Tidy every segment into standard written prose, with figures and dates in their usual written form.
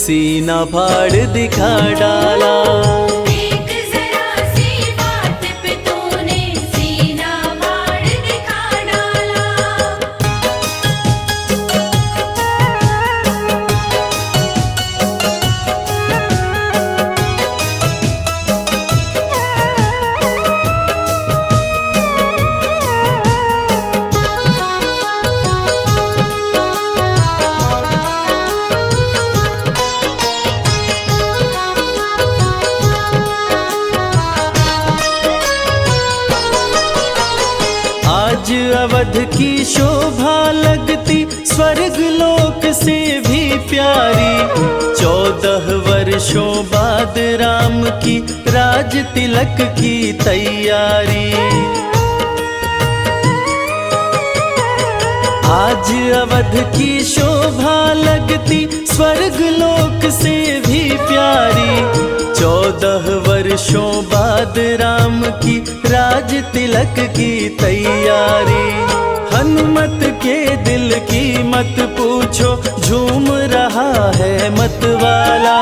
सीना फाड़ दिखा डाला। एक जरा सी बात पे तूने सीना फाड़ दिखा डाला। आज अवध की शोभा लगती स्वर्ग लोक से भी प्यारी। 14 वर्षों बाद राम की राज तिलक की तैयारी। आज अवध की शोभा लगती स्वर्ग लोक से भी प्यारी। 14 वर्षों बाद राम की राज तिलक की तैयारी। हनुमत के दिल की मत पूछो, झूम रहा है मतवाला।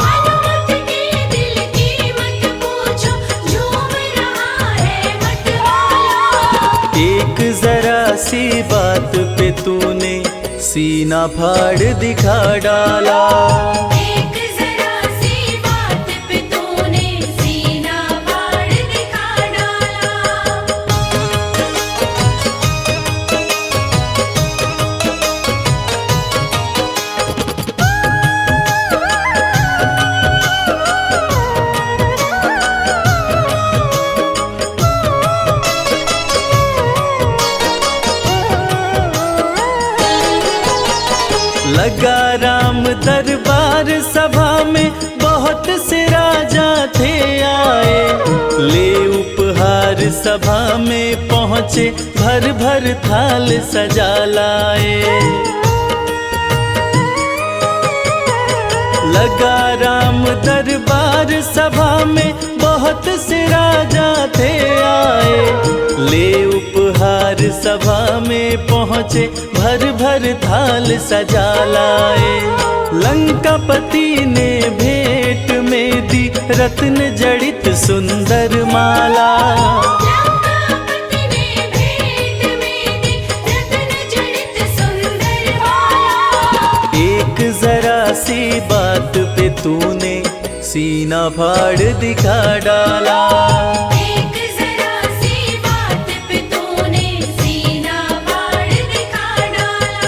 हनुमत के दिल की मत पूछो, झूम रहा है मतवाला। एक जरा सी बात पे तूने सीना फाड़ दिखा डाला। एक जरा सी बात पे तूने सीना फाड़ दिखा डाला। लगा राम दरबार सभा में बहुत से राजा थे आए। ले उपहार सभा में पहुँचे, भर भर थाल सजा लाए। लगा राम दरबार सभा में बहुत से राजा थे आए। ले उपहार सभा में पहुँचे, भर भर थाल सजा लाए। लंकापति ने भेंट में दी रत्न जड़ित सुंदर माला। लंकापति ने भेंट में दी रत्न जड़ित सुंदर माला। एक जरा सी बात पे तूने सीना फाड़ दिखा डाला। एक जरा सी बात पे तूने सीना फाड़ दिखा डाला।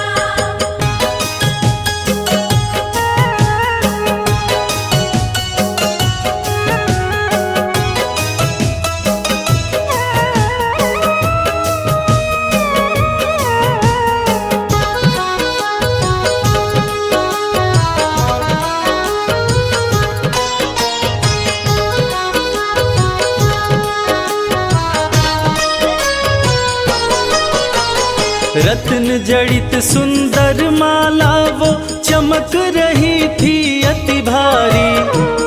रत्न जड़ित सुंदर माला वो चमक रही थी अति भारी।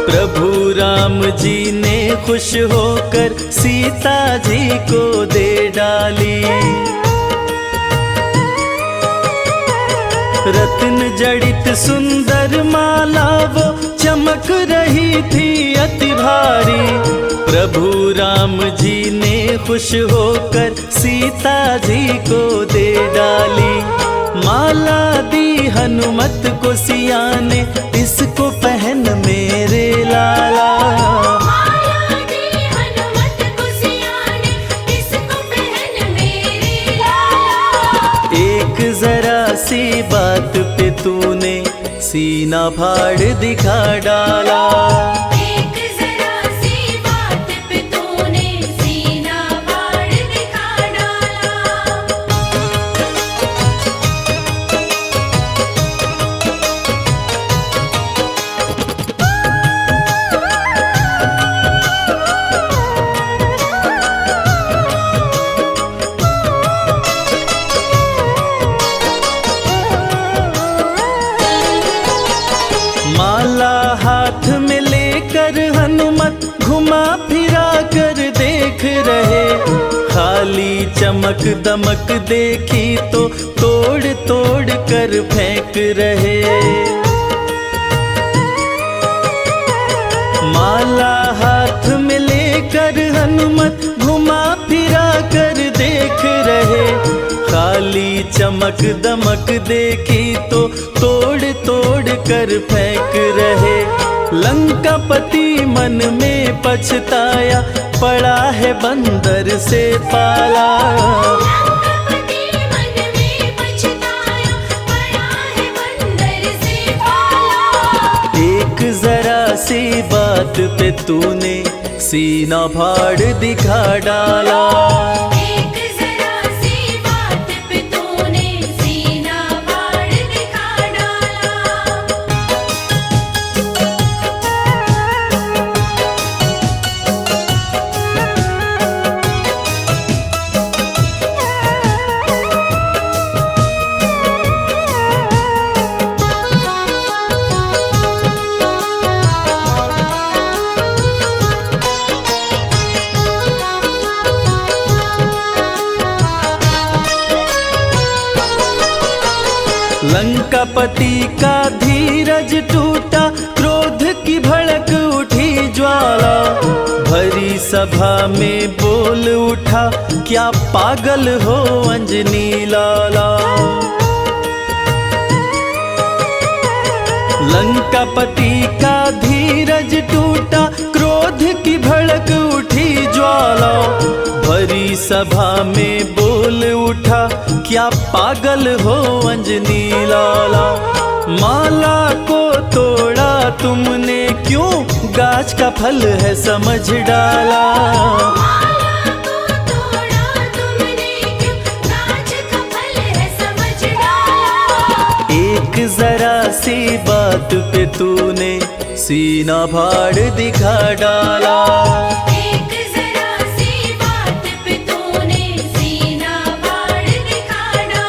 प्रभु राम जी ने खुश होकर सीता जी को दे डाली। रत्न जड़ित सुंदर माला वो चमक रही थी अति भारी। प्रभु राम जी ने खुश होकर सीता जी को दे डाली। माला दी हनुमत को सिया ने, इसको पहन मेरे लाला। माला दी हनुमत को सिया ने, इसको पहन मेरे लाला। एक जरा सी बात पे तूने सीना फाड़ दिखा डाला। एक जरा सी बात पे तूने सीना फाड़ दिखा डाला। माला हाथ में लेकर हनुमत घुमा फिरा कर देख रहे। खाली चमक दमक देखी तो तोड़ तोड़ कर फेंक रहे। चमक दमक देखी तो तोड़ तोड़ कर फेंक रहे। लंकापति मन में पछताया, पड़ा है बंदर से पाला। लंकापति मन में पछताया, पड़ा है बंदर से पाला। एक जरा सी बात पे तूने सीना फाड़ दिखा डाला। एक जरा सी बात पे तूने सीना फाड़ दिखा डाला। लंकापति का धीरज टूटा, क्रोध की भड़क उठी ज्वाला। भरी सभा में बोल उठा, क्या पागल हो अंजनी लाला। लंकापति का धीरज टूटा, क्रोध की भड़क उठी ज्वाला। भरी सभा में बोल उठा, क्या पागल हो अंजनी लाला। माला को तोड़ा तुमने क्यों, गाछ का फल है समझ डाला। माला को तोड़ा तुमने क्यों, गाछ का फल है समझ डाला। एक जरा सी बात पे तूने सीना फाड़ दिखा डाला। एक जरा सी बात पे तूने सीना फाड़ दिखा डाला।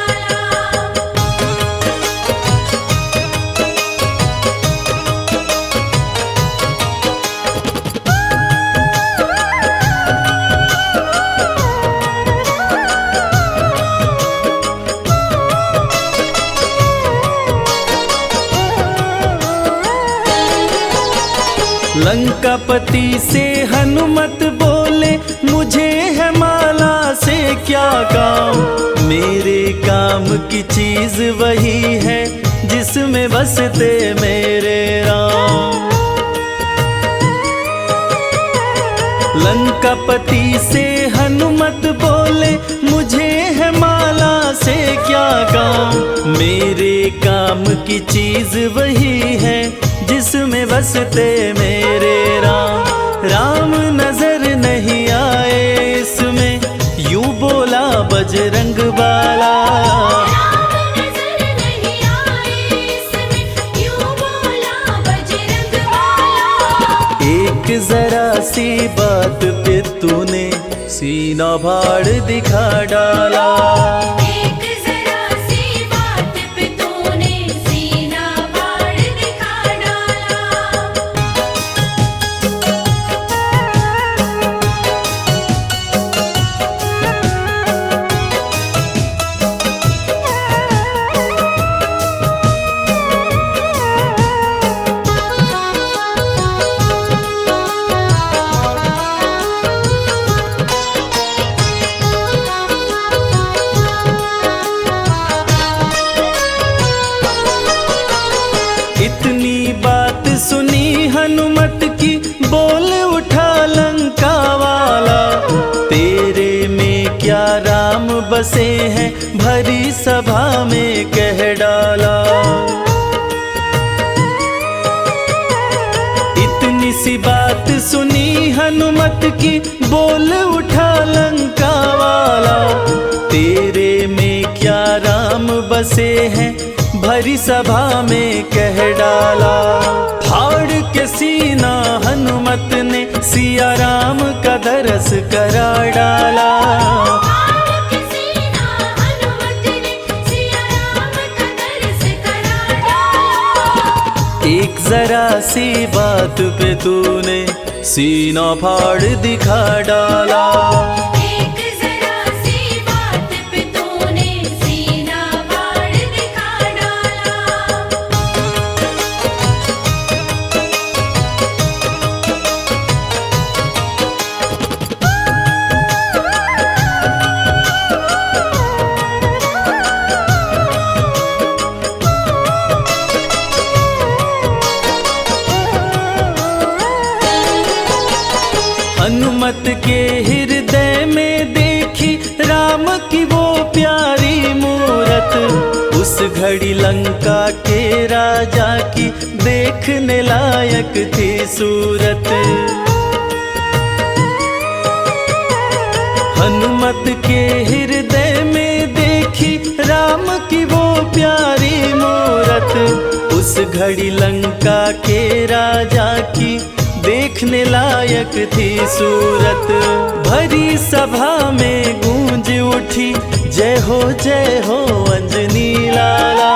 लंकापति से हनुमत बोले, मुझे है माला से क्या काम। मेरे काम की चीज वही है, जिसमें बसते मेरे राम। लंकापति से हनुमत बोले, मुझे है माला से क्या काम। मेरे काम की चीज वही है, जिसमें बसते मेरे राम। राम नजर नहीं आए इसमें, यूं बोला बजरंग बाला। राम नजर नहीं आए इसमें, यूं बोला बजरंग बाला। एक जरा सी बात पे तूने सीना फाड़ दिखा डाला। एक जरा सी बात पे तूने सीना फाड़ दिखा डाला। इतनी बात सुनी हनुमत की, बोल उठा लंका वाला। तेरे में क्या राम बसे हैं, भरी सभा में कह डाला। इतनी सी बात सुनी हनुमत की, बोल उठा लंका वाला। तेरे में क्या राम बसे हैं, भरी सभा में कह डाला। फाड़ के सीना हनुमत ने सिया राम का दरस करा डाला। फाड़ के सीना हनुमत ने सिया राम का दरस करा डाला। एक जरा सी बात पे तूने सीना फाड़ दिखा डाला। एक जरा सी बात पे तूने सीना फाड़ दिखा डाला। हनुमत के हृदय में देखी राम की वो प्यारी मूरत, उस घड़ी लंका के राजा की देखने लायक थी सूरत। हनुमत के हृदय में देखी राम की वो प्यारी मूरत, उस घड़ी लंका के राजा की देखने लायक थी सूरत। भरी सभा में गूंज उठी जय हो अंजनी लाला।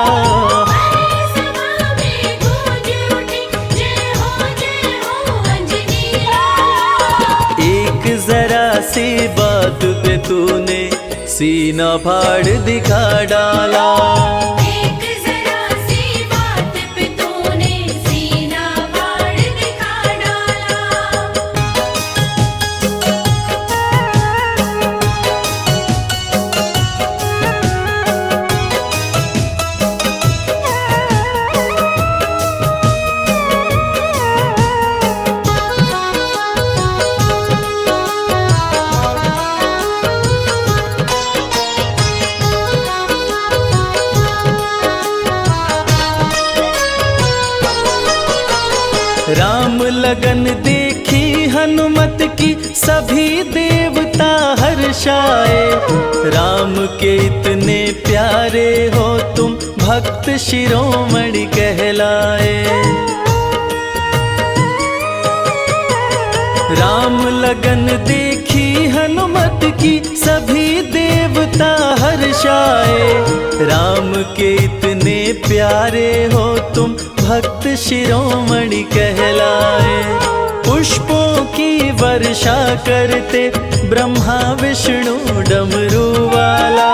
एक जरा सी बात पे तूने सीना फाड़ दिखा डाला। राम लगन देखी हनुमत की सभी देवता हर्षाए। राम के इतने प्यारे हो तुम भक्त शिरोमणि कहलाए। राम लगन देखी हनुमत की सभी देवता हर्षाए। राम के इतने प्यारे हो तुम भक्त शिरोमणि कहलाए। पुष्पों की वर्षा करते ब्रह्मा विष्णु डमरू वाला।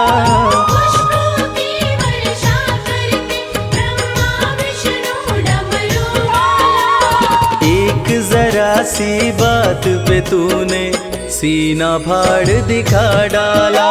पुष्पों की वर्षा करते ब्रह्मा विष्णु डमरू वाला। एक जरा सी बात पे तूने सीना फाड़ दिखा डाला।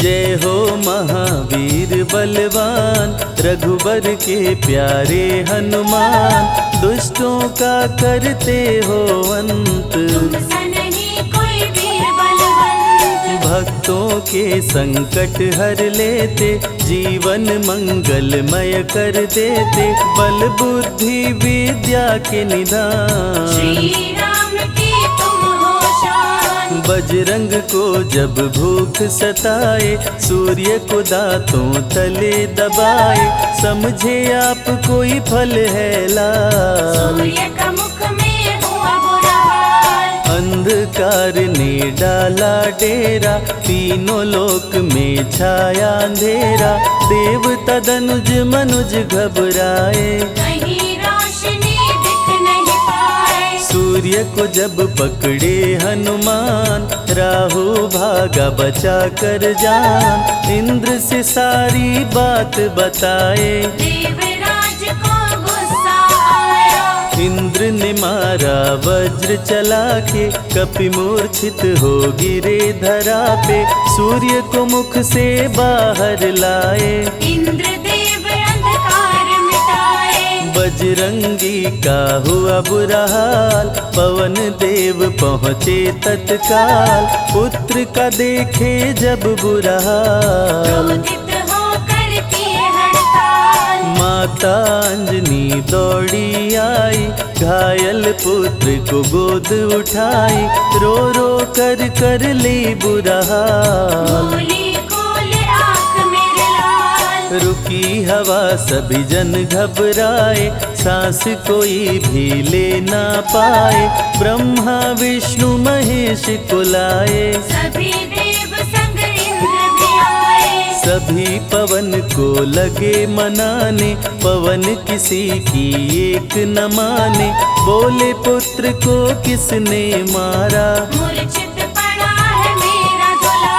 जय हो महावीर बलवान, रघुबर के प्यारे हनुमान। दुष्टों का करते हो अंत, तुमसा नहीं कोई वीर बलवंत। भक्तों के संकट हर लेते, जीवन मंगलमय कर देते। बल बुद्धि विद्या के निदान, श्री राम की तुम हो शान। बजरंग को जब भूख सताए, सूर्य को दांतों तले दबाए। समझे आप कोई फल है लाल, सूर्य का मुख में हुआ बुरा हाल। अंधकार ने डाला डेरा, तीनों लोक में छाया अंधेरा। देवता धनुज मनुज घबराए, कहीं रोशनी दिख नहीं पाए। सूर्य को जब पकड़े हनुमान, राहु भागा बचा कर जान। इंद्र से सारी बात बताए, देवराज को गुस्सा आया। इंद्र ने मारा वज्र चला के, कपि मूर्छित हो गिरे धरा पे। सूर्य को मुख से बाहर लाए, इंद्रदेव अंधकार मिटाए। बजरंगी का हुआ बुरा हाल, पवन देव पहुँचे तत्काल। पुत्र का देखे जब बुरा हाल, क्रोधित होकर किए हड़ताल। माता अंजनी दौड़ी आई, घायल पुत्र को गोद उठाई। रो रो कर ली बुरा हाल, बोली खोले आँख मेरे लाल। रुकी हवा सभी जन घबराए, सांस कोई भी ले ना पाए। ब्रह्मा विष्णु महेश को लाए, सभी देव संग इंद्र भी आए। सभी पवन को लगे मनाने। पवन किसी की एक न माने, बोले पुत्र को किसने मारा। मूर्छित पड़ा है मेरा दुलारा।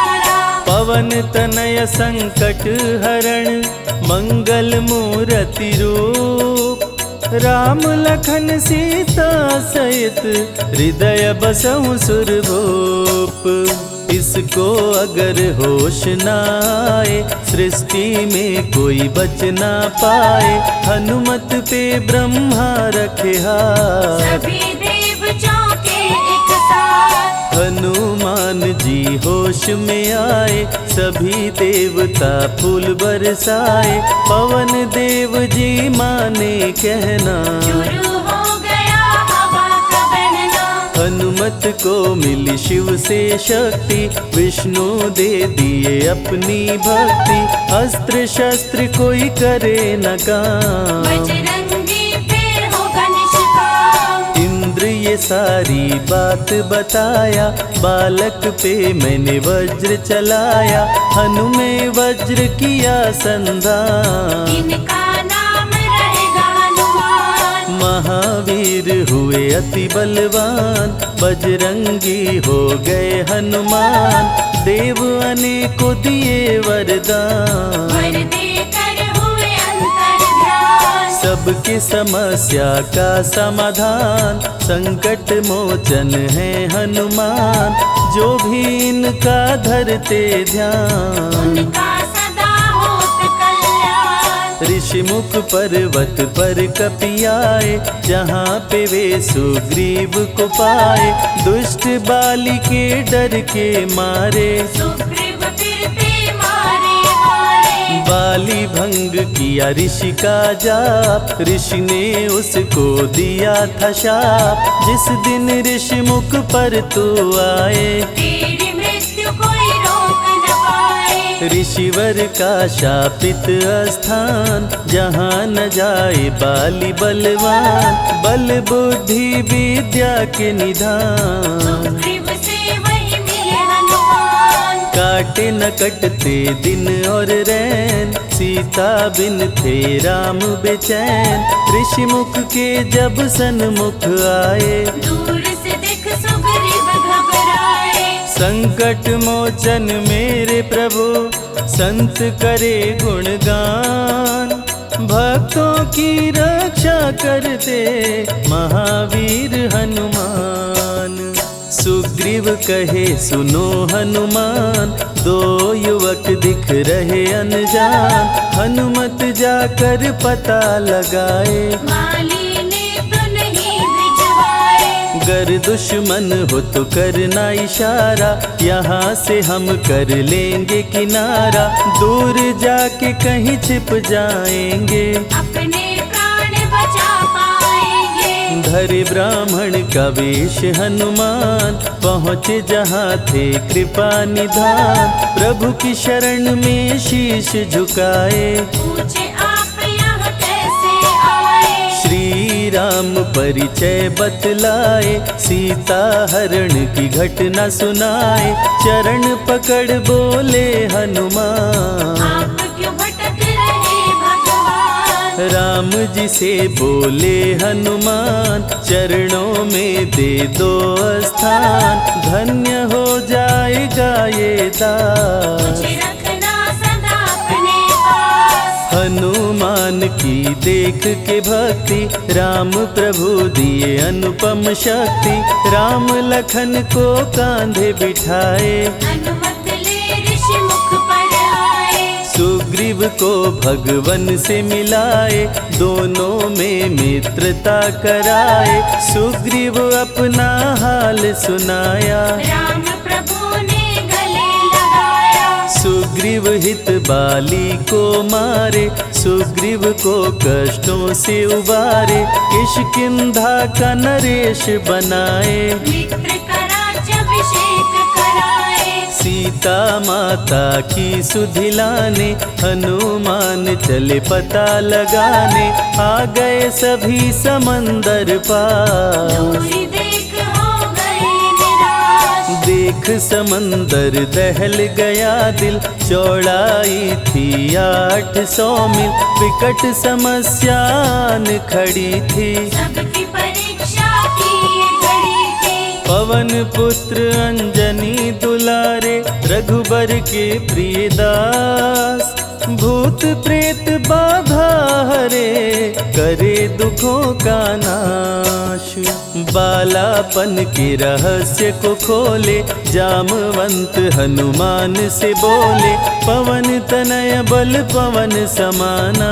पवन तनय संकट हरण मंगल मूर्ति रूप, राम लखन सीता सहित हृदय बसहु सुरभूप। इसको अगर होश न आए, सृष्टि में कोई बच ना पाए, हनुमत पे ब्रह्मा रखे हाथ, सभी देव चौके एक साथ। हनुमान जी होश में आए, सभी देवता फूल बरसाए, पवन देव जी माने कहना, शुरू हो गया हवा का बहना। हनुमत को मिली शिव से शक्ति, विष्णु दे दिए अपनी भक्ति, अस्त्र शस्त्र कोई करे न काम, बजरंगी पे होगा निष्काम। इंद्र ये सारी बात बताया, बालक पे मैंने वज्र चलाया, हनुमे वज्र किया संधान, इनका नाम रहेगा हनुमान। महावीर हुए अति बलवान, बजरंगी हो गए हनुमान, देव अनेको दिए वरदान, वर देकर हुए अंतर्ध्यान। सबकी समस्या का समाधान, संकट मोचन है हनुमान, जो भी इनका धरते ध्यान, उनका सदा होत कल्याण। ऋषिमुख पर्वत पर कपि आए, जहाँ पे वे सुग्रीव को पाए, दुष्ट बाली के डर के मारे, सुग्रीव फिरते मारे मारे। बाली भंग किया ऋषि का जाप, ऋषि ने उसको दिया था शाप, जिस दिन ऋषि मुख पर तू आए, तेरी मृत्यु कोई रोक न पाए। ऋषिवर का शापित स्थान, जहाँ न जाए बाली बलवान, बल बुद्धि विद्या के निधान, सुग्रीव से वही मिले हनुमान। काटे न कटते दिन और रैन, सीता बिन थे राम बेचैन, ऋषि मुख के जब सन्मुख आए, दूर से दिख सुग्रीव घबराए। संकट मोचन मेरे प्रभु, संत करे गुणगान, भक्तों की रक्षा करते महावीर हनुमान। सुग्रीव कहे सुनो हनुमान, दो युवक दिख रहे अनजान, हनुमत जाकर पता लगाए, माली ने तो नहीं भिजवाए। गर दुश्मन हो तो करना इशारा, यहाँ से हम कर लेंगे किनारा, दूर जाके कहीं छिप जाएंगे, अपने प्राण बचा पाएंगे। धरे ब्राह्मण का वेश हनुमान, पहुँचे जहाँ थे कृपा निधान, प्रभु की शरण में शीश झुकाए, पूछे आप यहाँ कैसे आए। श्री राम परिचय बतलाए, सीता हरण की घटना सुनाए, चरण पकड़ बोले हनुमान, आप क्यों भटक रहे भगवान। राम जी से बोले हनुमान, चरणों में दे दो स्थान, धन्य हो जाएगा ये दास, मुझे रखना सदा अपने पास। हनुमान की देख के भक्ति, राम प्रभु दिए अनुपम शक्ति, राम लखन को कांधे बिठाए, अनुमत ले ऋषि मुख पर आए। सुग्रीव को भगवन से मिलाए, दोनों में मित्रता कराए, सुग्रीव अपना हाल सुनाया, राम प्रभु ने गले लगाया। सुग्रीव हित बाली को मारे, सुग्रीव को कष्टों से उबारे, किष्किंधा का नरेश बनाए, मित्र का राज्याभिषेक कराए। सीता माता की सुधि लाने, हनुमान चले पता लगाने, आ गए सभी समंदर पार, दूरी देख हो गए निराश। देख समंदर दहल गया दिल, चौड़ाई थी 800 मील, विकट समस्यान खड़ी थी, सबकी परीक्षा की ये घड़ी थी। पवन पुत्र अंजनी दुलारे, रघुबर के प्रिय दास। भूत प्रेत बाधा हरे, करे दुखों का नाश। बालापन के रहस्य को खोले, जामवंत हनुमान से बोले। पवन तनय बल पवन समाना,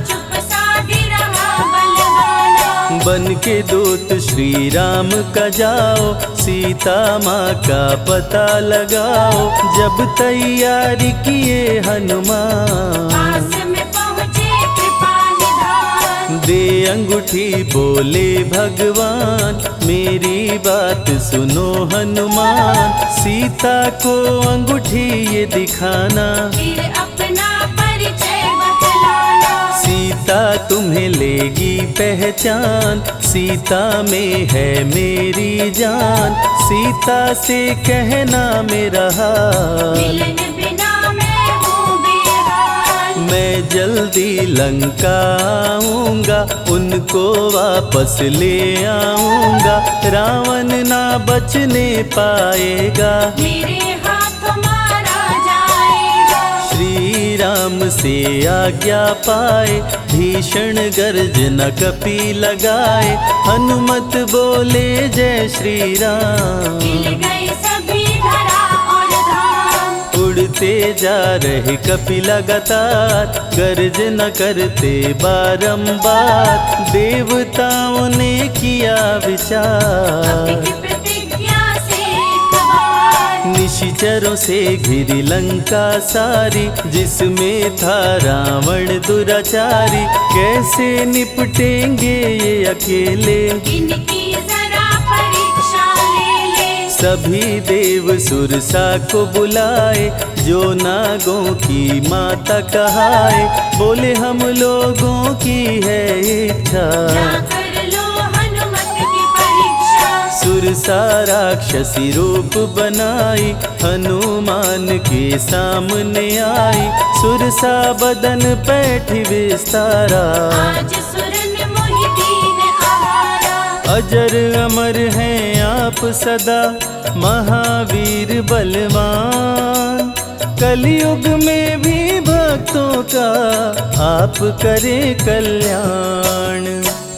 चुप साधी रहा बलवाना। बन के दूत श्री राम का जाओ, सीता माँ का पता लगाओ। जब तैयारी किए हनुमान, पास में पहुँचे कृपा निधान। दे अंगूठी बोले भगवान, मेरी बात सुनो हनुमान। सीता को अंगूठी ये दिखाना, फिर अपना परिचय बतलाना। सीता तुम्हें लेगी पहचान। सीता में है मेरी जान, सीता से कहना मेरा हाल। मिलन बिना मैं हूँ बेहाल। मैं जल्दी लंका आऊंगा, उनको वापस ले आऊंगा। रावण ना बचने पाएगा, मेरे हाथ मारा जाएगा। श्री राम से आज्ञा पाए, भीषण गर्जना कपि लगाए। हनुमत बोले जय श्री राम, मिल गए सभी धरा और धाम। उड़ते जा रहे कपि लगातार, गर्जना करते बारंबार। देवताओं ने किया विचार, की प्रतिज्ञा से एक बार। निशिचरों से घिरी लंका सारी, जिसमें था रावण दुराचारी। कैसे निपटेंगे ये अकेले, इनकी जरा परीक्षा ले ले। सभी देव सुरसा को बुलाए, जो नागों की माता कहाए। बोले हम लोगों की है इच्छा, कर लो हनुमत की परीक्षा। सुरसा राक्षसी रूप बनाई, हनुमान के सामने आई। सुरसा बदन पैठ विस्तारा, आज सुरन मोहि दीन आहारा। अजर अमर हैं आप सदा, महावीर बलवान। कलयुग में भी भक्तों का आप करें कल्याण।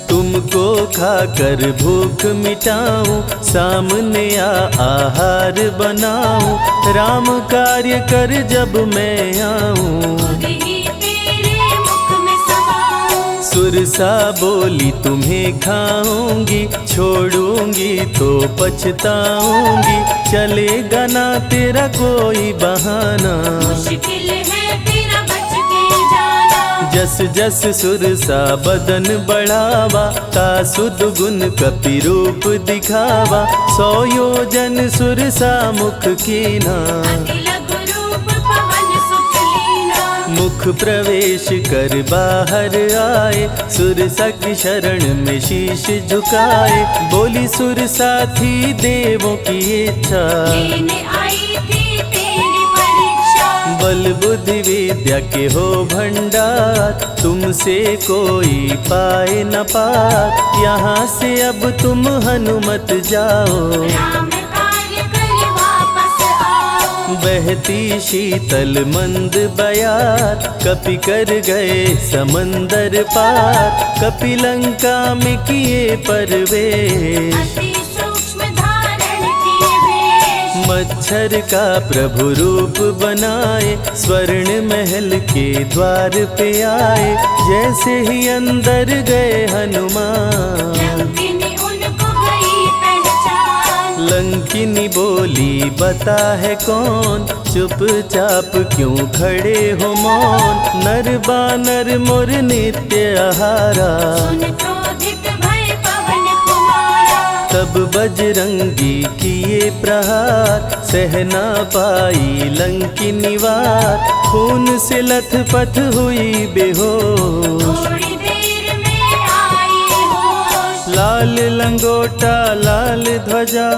तुमको खाकर भूख मिटाऊं, सामने आहार बनाऊं। राम कार्य कर जब मैं आऊं, खुद ही तेरे मुख में समाऊं। सुरसा बोली तुम्हें खाऊंगी, छोड़ूंगी तो पछताऊंगी। चलेगा ना तेरा कोई बहाना, मुश्किल है तेरा बच के जाना। जस जस सुरसा बदन बढ़ावा, तासु दुगुन कपि रूप दिखावा। 100 योजन सुरसा मुख कीना, अति लघु रूप पवन सुत लीना। मुख प्रवेश कर बाहर आए, सुरसा की शरण में शीश झुकाए। बोली सुरसा थी देवों की इच्छा, लेने आई थी तेरी परीक्षा। बल बुद्धि विद्या के हो भंडार, तुमसे कोई पाए न पार। यहाँ से अब तुम हनुमत जाओ, राम कार्य कर वापस आओ। बहती शीतल मंद बयार, कपि कर गए समंदर पार। कपि लंका में किए प्रवेश, अति सूक्ष्म धारण किए वेश। मच्छर का प्रभु रूप बनाए, स्वर्ण महल के द्वार पे आए। जैसे ही अंदर गए हनुमान, लंकिनी उनको गई पहचान। लंकिनी बोली बता है कौन, चुपचाप क्यों खड़े हो मौन। नर बानर मोर नित्य आहारा, सुन क्रोधित भय पवन कुमारा। तब बजरंगी किए प्रहार, सहना पाई लंकिनी वार। खून से लथपथ हुई बेहोश, थोड़ी देर में आई होश। लाल लंगोटा लाल ध्वजा,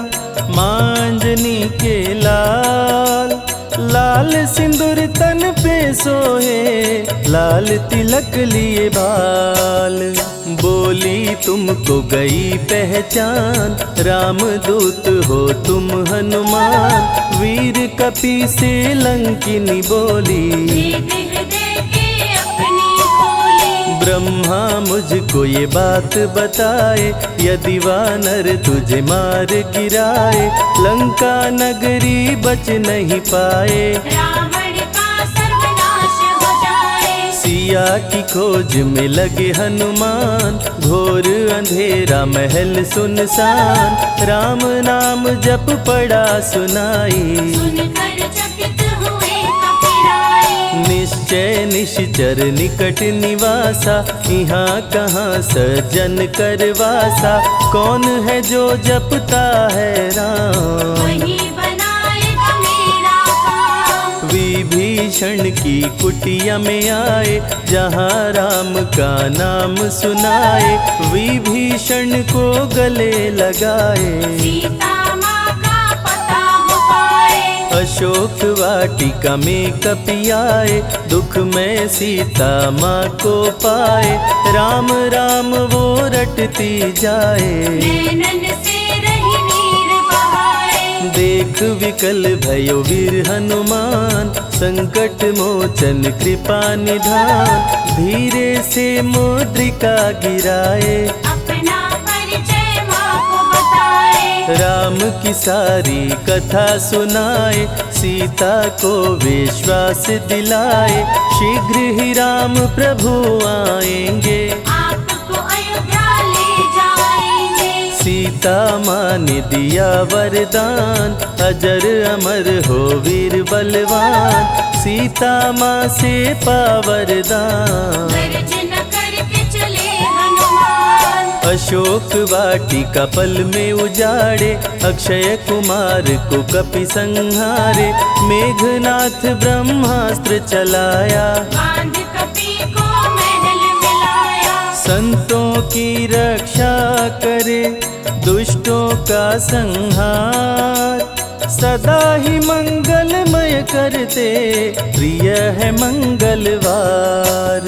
मांजनी के लाल। लाल सिंदूर तन पे सोहे, लाल तिलक लिए बाल। बोली तुमको गई पहचान, रामदूत हो तुम हनुमान। वीर कपि से लंकिनी बोली, ब्रह्मा मुझको ये बात बताए, यदि वानर तुझे मार गिराए, लंका नगरी बच नहीं पाए, रावण का सर्वनाश हो जाए। सिया की खोज में लगे हनुमान, घोर अंधेरा महल सुनसान। राम नाम जप पड़ा सुनाई, सुनकर चकित हुए कपिराए। निश्चय निश्चर निकट निवासा, यहाँ कहाँ सज्जन करवासा। कौन है जो जपता है राम, वही बनाएगा मेरा काम। विभीषण की कुटिया में आए, जहाँ राम का नाम सुनाए। विभीषण को गले लगाए, सीता माँ का पता हो पाए। अशोक वाटिका में कपि आए, दुख में सीता माँ को पाए। राम राम वो रटती जाए, नैनन से रही नीर बहाए। देख विकल भयो वीर हनुमान, संकट मोचन कृपा निधान। धीरे से मुद्रिका गिराए, अपना परिचय माँ को बताए। राम की सारी कथा सुनाए, सीता को विश्वास दिलाए। शीघ्र ही राम प्रभु आएंगे, आपको अयोध्या ले जाएंगे। सीता माँ ने दिया वरदान, अजर अमर हो वीर बलवान। सीता माँ से पा वरदान, गर्जना करके चले हनुमान। अशोक वाटिका पल में उजाड़े, अक्षय कुमार को कपि संहारे। मेघनाथ ब्रह्मास्त्र चलाया, बांध कपि को महल मिलाया। संतों की रक्षा करे, दुष्टों का संहार। सदा ही मंगलमय करते, प्रिय है मंगलवार।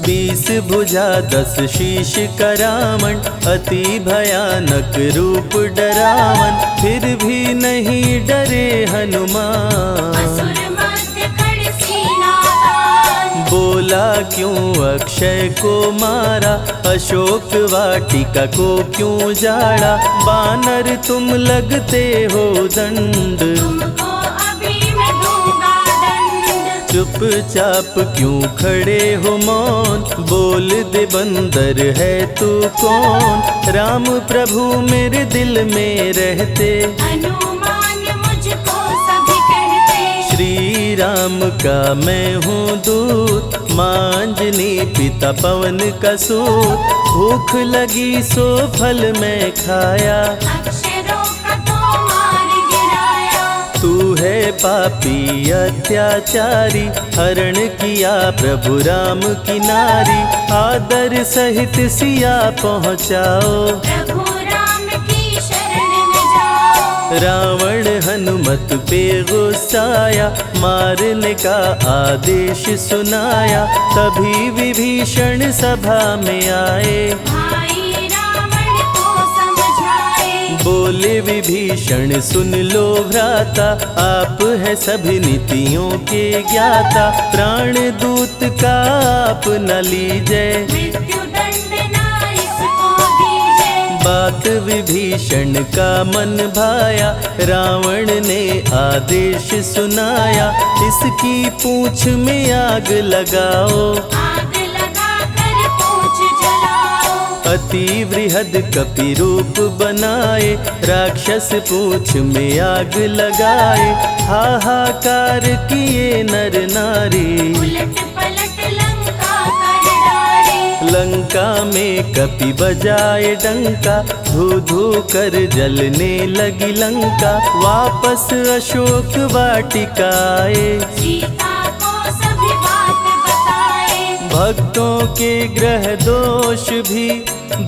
20 भुजा 10 शीश करावन, अति भयानक रूप डरावन। फिर भी नहीं डरे हनुमान, असुर मध्य खड़ सीना तान। बोला क्यों अक्षय को मारा, अशोक वाटिका को क्यों जाड़ा। बानर तुम लगते हो दंड, तुमको अभी मैं दूंगा दंड। चुपचाप क्यों खड़े हो मौन, बोल दे बंदर है तू कौन। राम प्रभु मेरे दिल में रहते, हनुमान मुझको सभी कहते। श्री राम का मैं हूँ दूत, मांजनी पिता पवन का सूत। भूख लगी सो फल मैं खाया, अक्षरों का तो मार गिराया। तू है पापी अत्याचारी, हरण किया प्रभु राम की नारी। आदर सहित सिया पहुँचाओ, प्रभु राम की शरण में जाओ। रावण हनुमत पे गुस्साया, मारने का आदेश सुनाया। तभी विभीषण सभा में आए, भाई रावण को समझाए। बोले विभीषण सुन लो भ्राता, आप है सभी नीतियों के ज्ञाता। प्राण दूत का आप न लीजिए, मृत्यु दंड ना इसको दीजिए। बात विभीषण का मन भाया, रावण ने आदेश सुनाया। इसकी पूंछ में आग लगाओ, आग लगा कर पूछ जलाओ। अति वृहद कपि रूप बनाए, राक्षस पूंछ में आग लगाए। हाहाकार किए नर नारी, उलट पलट लंका कर डाले। लंका में कपि बजाए डंका, धू धू कर जलने लगी लंका। वापस अशोक वाटिका आए, सीता को सभी बात बताए। भक्तों के ग्रह दोष भी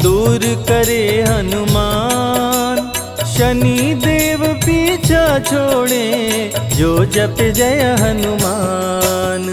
दूर करे हनुमान। शनि देव पीछा छोड़े जो जप जय हनुमान।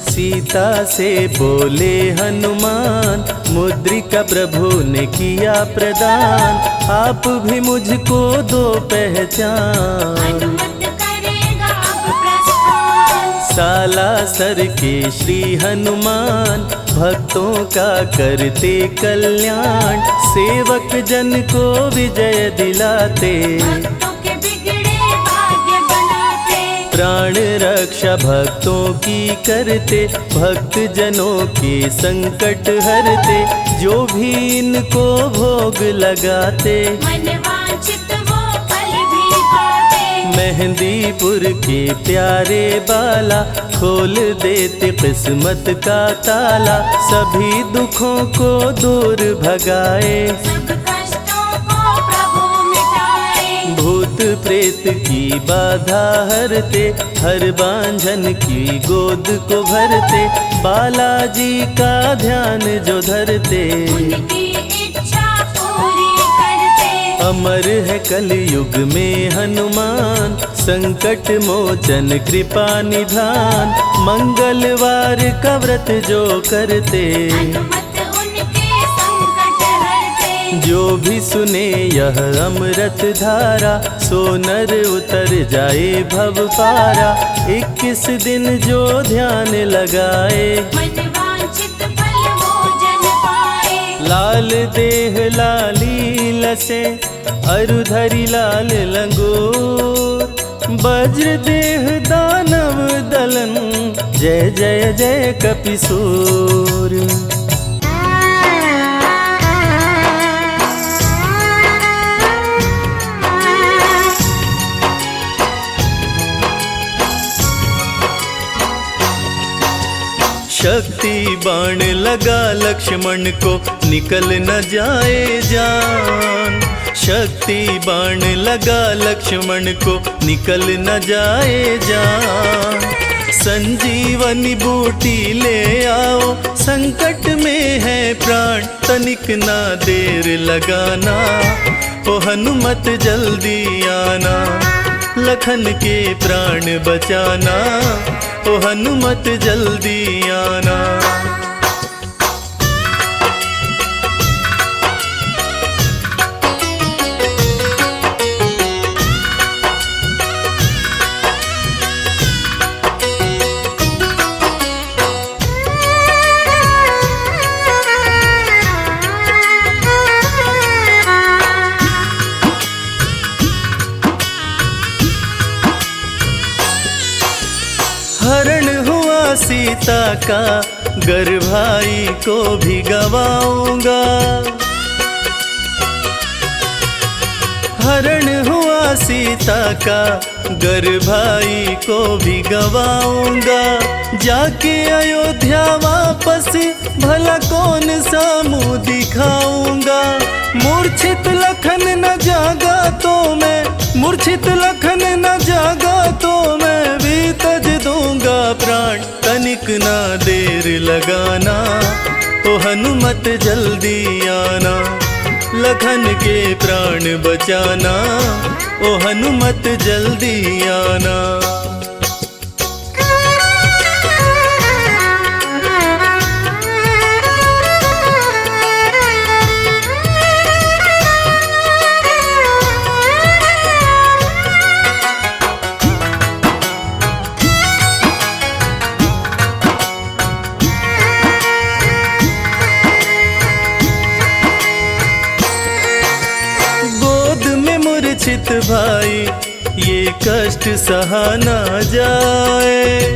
सीता से बोले हनुमान मुद्रिका प्रभु ने किया प्रदान। आप भी मुझको दो पहचान। हनुमत करेगा अब प्रस्थान। सालासर के श्री हनुमान भक्तों का करते कल्याण। सेवक जन को विजय दिलाते भक्तों के बिगड़े भाग्य बनाते। प्राण रक्षा भक्तों की करते भक्त जनों के संकट हरते। जो भी इनको भोग लगाते मनवांछित वो फल भी पाते। मेहंदीपुर के प्यारे बाला खोल देते किस्मत का ताला। सभी दुखों को दूर भगाए सब कष्टों को प्रभु मिटाए। भूत प्रेत की बाधा हरते हर बांझन की गोद को भरते। बालाजी का ध्यान जो धरते उनकी इच्छा पूरी करते। अमर है कलयुग में हनुमान संकट मोचन कृपा निधान। मंगलवार का व्रत जो करते हनुमत उनके संकट हरते। जो भी सुने यह अमृत धारा सो नर उतर जाए भव पारा। 21 दिन जो ध्यान लगाए मनवांछित फल वो जन पाए। लाल देह लाली लसे अरुधरी लाल लंगोर। वज्र देह दानव दलन जय जय जय कपिसूर। शक्ति बाण लगा लक्ष्मण को निकल न जाए जान। शक्ति बाण लगा लक्ष्मण को निकल न जाए जान। संजीवनी बूटी ले आओ संकट में है प्राण। तनिक ना देर लगाना ओ हनुमत जल्दी आना। लखन के प्राण बचाना ओ हनुमत जल्दी आना। हरण हुआ सीता का गर भाई को भी गवाऊंगा। हरण हुआ सीता का गर भाई को भी गवाऊंगा। जाके अयोध्या वापस भला कौन सा मुँह दिखाऊंगा। मूर्छित लखन न जागा तो मैं मूर्छित लखन न जागा तो मैं भी तज दूंगा प्राण। तनिक ना देर लगाना ओ हनुमत जल्दी आना। लखन के प्राण बचाना ओ हनुमत जल्दी आना। मूर्छित भाई ये कष्ट सहा ना जाए।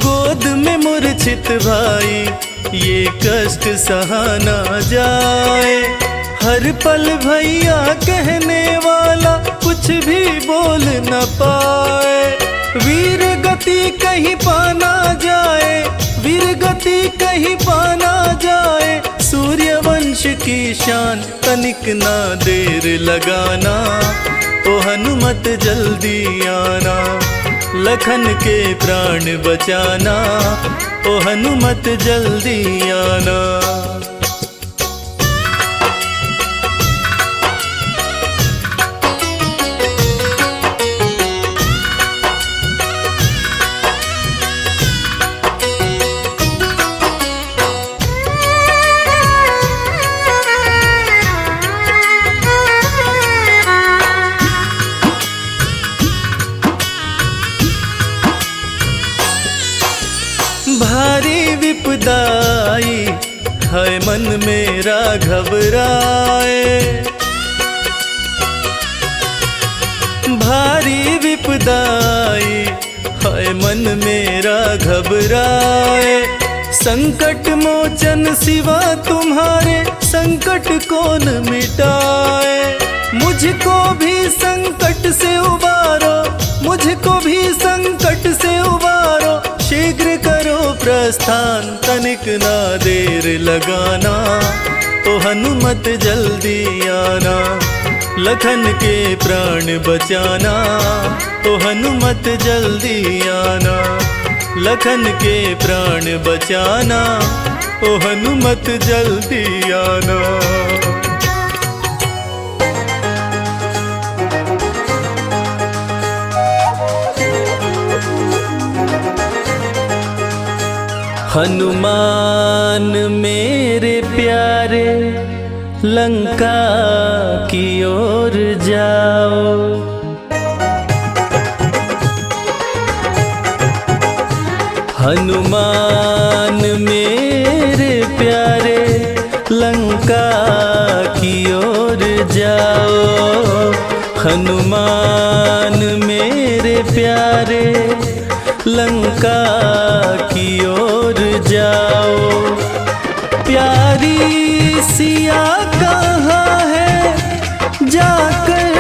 गोद में मूर्छित भाई ये कष्ट सहा ना जाए। हर पल भैया कहने वाला कुछ भी बोल न पाए। वीर गति कहीं पाना जाए वीर गति कहीं पाना जाए। सूर्यवंश की शान तनिक ना देर लगाना ओ हनुमत जल्दी आना। लखन के प्राण बचाना ओ हनुमत जल्दी आना। मन मेरा घबराए। संकट मोचन सिवा तुम्हारे संकट कौन मिटाए। मुझको भी संकट से उबारो, मुझको भी संकट से उबारो। शीघ्र करो प्रस्थान, तनिक ना देर लगाना। ओ हनुमत जल्दी आना, लखन के प्राण बचाना। ओ हनुमत जल्दी आना, लखन के प्राण बचाना। ओ हनुमत जल्दी आना। हनुमान मेरे प्यारे, लंका की ओर जाओ। हनुमान मेरे प्यारे, लंका की ओर जाओ। हनुमान मेरे प्यारे, लंका की ओर जाओ। प्यारी सिया कहाँ है, जाकर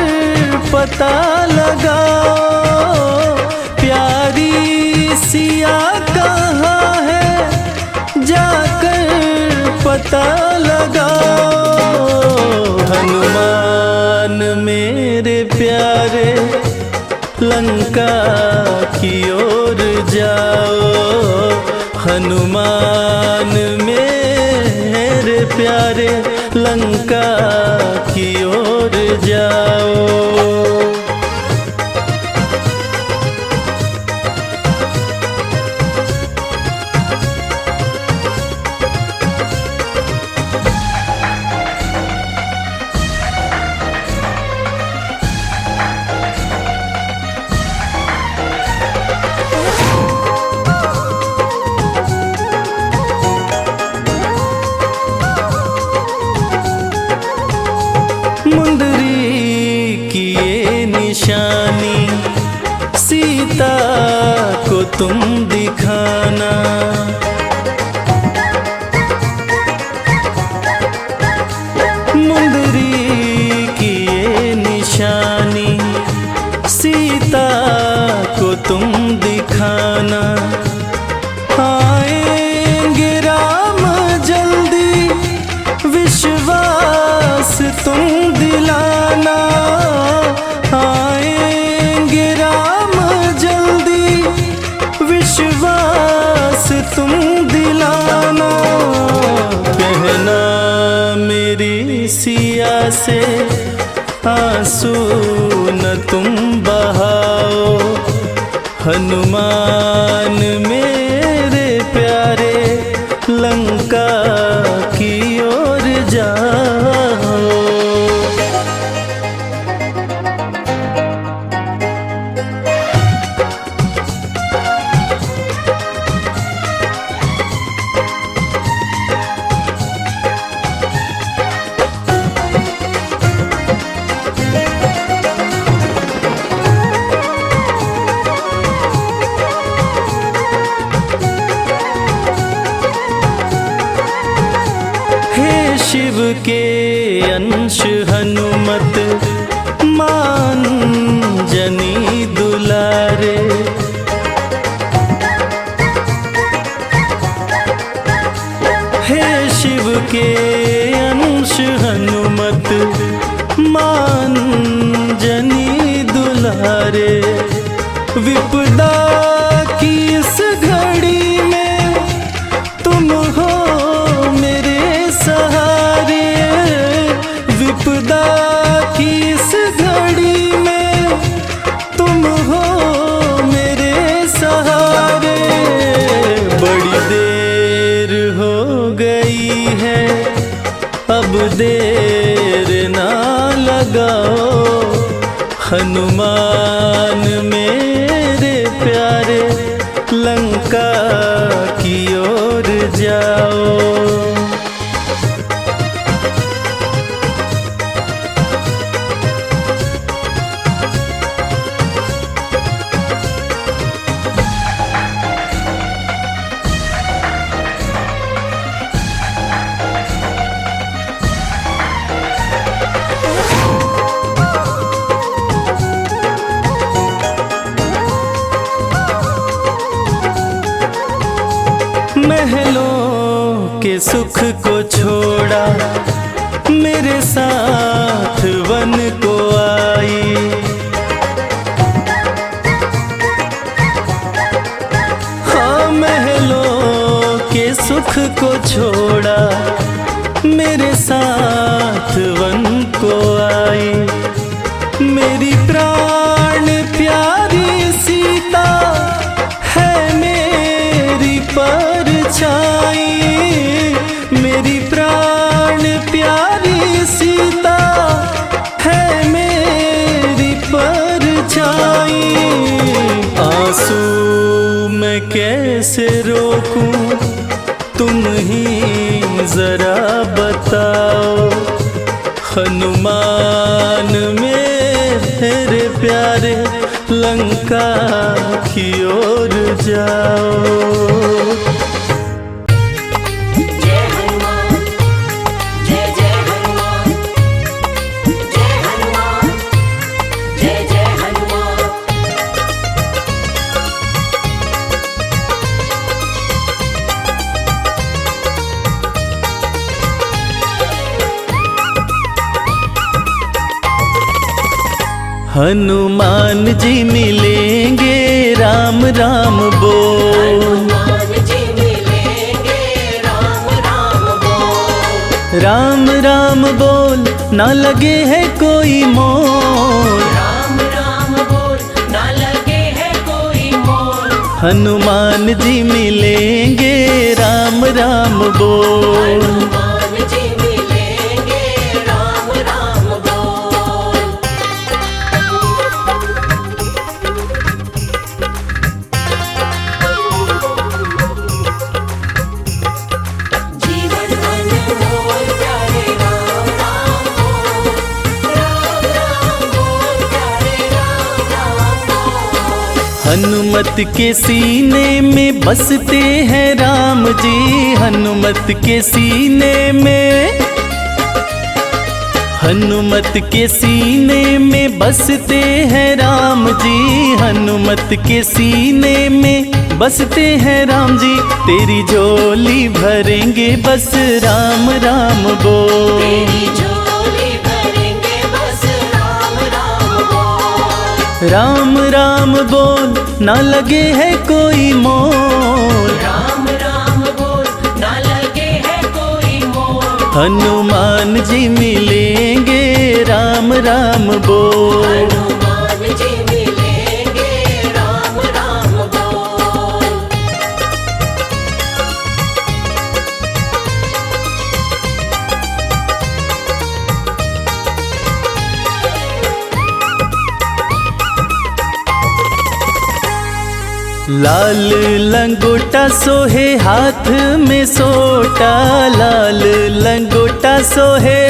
पता लगाओ। प्यारी सिया कहाँ है, जाकर पता लगाओ। हनुमान मेरे प्यारे, लंका की ओर जाओ। हनुमान मेरे प्यारे, लंका की ओर जाओ। मुंदरी की ये निशानी, सीता को तुम दिखाना। मुंदरी की ये निशानी, सीता को तुम दिखाना। आएंगे राम जल्दी, विश्वास तुम दिलाना। आएंगे राम जल्दी, विश्वास तुम दिलाना। कहना मेरी सिया से, आंसू न तुम बहाओ। हनुमान मेरे प्यारे, लंका की ओर जाओ। शिव के अंश हनुमत, मान जनी दुलारे। हे शिव के अंश हनुमत, मान जनी दुलारे। विपदा की इस घड़ी में तुम हो मेरे सहारे। विपदा की इस घड़ी में तुम हो मेरे सहारे। बड़ी देर हो गई है, अब देर ना लगाओ। हनुमान मेरे प्यारे, लंका की ओर जाओ। महलों के सुख को छोड़ा, मेरे साथ वन को आई। हाँ, महलों के सुख को छोड़ा, मेरे साथ वन को आई। मेरी प्राण प्यारी सीता है मेरी परछाई। मेरी प्राण प्यारी सीता है मेरी परछाई। आंसू मैं कैसे रोकूं, तुम ही जरा बताओ। हनुमान मेरे प्यारे, लंका की ओर जाओ। जय हनुमान, जय जय हनुमान, जय हनुमान, जय जय हनुमान। हनुमान जी मिलेंगे, राम राम बोल। हनुमान जी मिलेंगे, राम राम बोल। राम राम बोल, ना लगे है कोई मोल। राम राम बोल, ना लगे है कोई मोल। हनुमान जी मिलेंगे, राम राम बोल। हनुमान जी मिलेंगे, राम राम बोल। जीवन अनमोल प्यारे राम राम बोल। राम राम बोल प्यारे राम राम बोल। हनुमत के सीने में बसते हैं राम जी। हनुमत के सीने में, हनुमत के सीने में बसते हैं राम जी। हनुमत के सीने में बसते हैं राम जी। तेरी झोली भरेंगे बस राम राम बोल। तेरी झोली भरेंगे बस राम राम बोल। राम राम बोल, ना लगे है कोई मोल। राम राम बोल, ना लगे है कोई मोल। हनुमान जी मिलेंगे, राम राम बोल। हनुमान जी मिलेंगे, राम राम बोल। लाल लंगोटा सोहे हाथ में सोटा। लाल लंगोटा सोहे,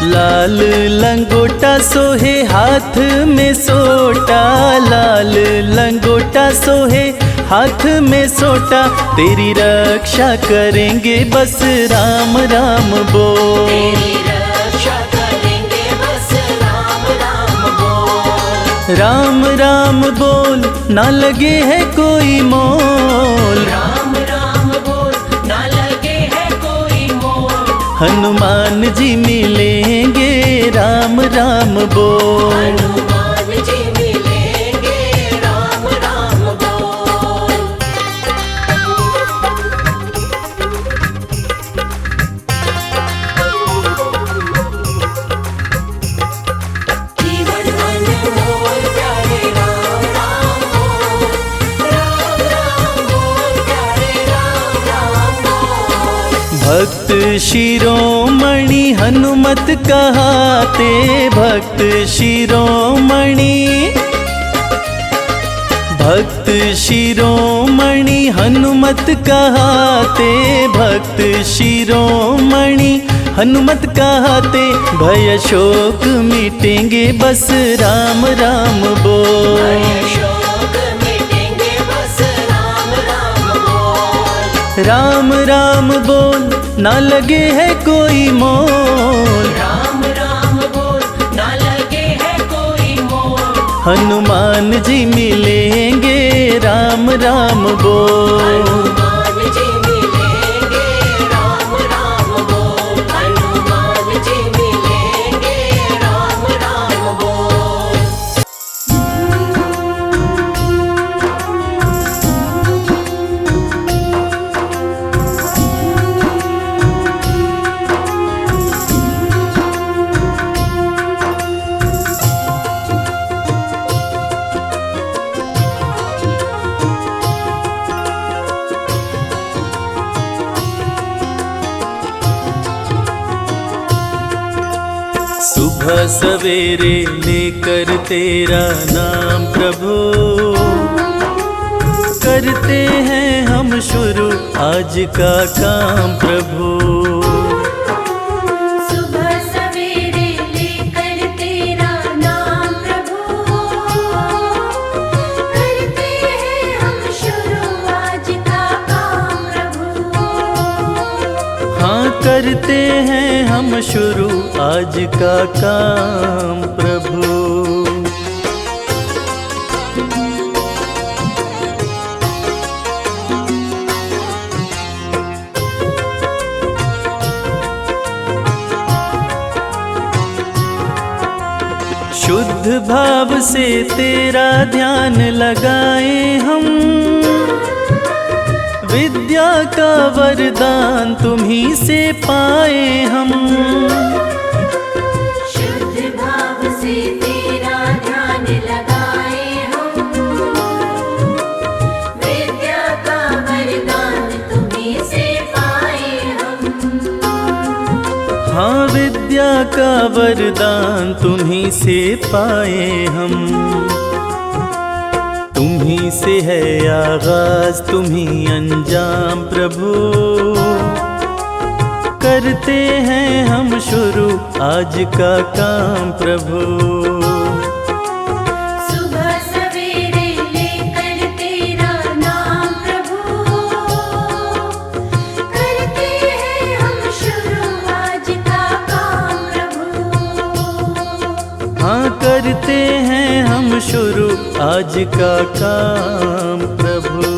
लाल लंगोटा सोहे हाथ में सोटा। लाल लंगोटा सोहे हाथ में सोटा। तेरी रक्षा करेंगे बस राम राम बोल। तेरी रक्षा करेंगे बस राम राम बोल। राम राम बोल, ना लगे है कोई मोल। राम राम बोल, ना लगे है कोई मोल। हनुमान जी मिलेंगे, राम राम बोल। हनुमान जी मिलेंगे, राम राम बोल। जीवन अनमोल प्यारे राम राम बोल। राम राम बोल प्यारे राम राम बोल। भक्त शिरोमणि हनुमत कहाते। भक्त शिरोमणि, भक्त शिरोमणि हनुमत कहाते। भक्त शिरोमणि हनुमत कहाते। भय शोक मिटेंगे बस राम राम बोल। भय शोक मिटेंगे बस राम राम बोल। राम राम बोल, ना लगे है कोई मोल। राम राम बोल, ना लगे है कोई मोल। हनुमान जी मिलेंगे, राम राम बोल। हनुमान जी मिलेंगे राम राम बोल, हनुमान जी मिलेंगे राम राम बोल। सुबह सवेरे लेकर तेरा नाम प्रभु, करते हैं हम शुरू आज का काम प्रभु। सुबह सवेरे लेकर तेरा नाम प्रभु, करते हैं हम शुरू आज का काम प्रभु। हाँ करते हैं हम शुरू आज का काम प्रभु। शुद्ध भाव से तेरा ध्यान लगाए हम, विद्या का वरदान तुम्ही से पाए हम। शुद्ध भाव से तेरा ध्यान लगाए हम, विद्या का वरदान तुम्हीं से पाए हम। हाँ विद्या का वरदान तुम्ही से पाए हम। तुम्ही से है आगाज तुम्ही अंजाम प्रभु, करते हैं हम शुरू आज का काम प्रभु। सुबह सवेरे लेकर तेरा नाम प्रभु, करते हैं हम शुरू आज का काम प्रभु। हाँ करते हैं हम शुरू आज का काम प्रभु।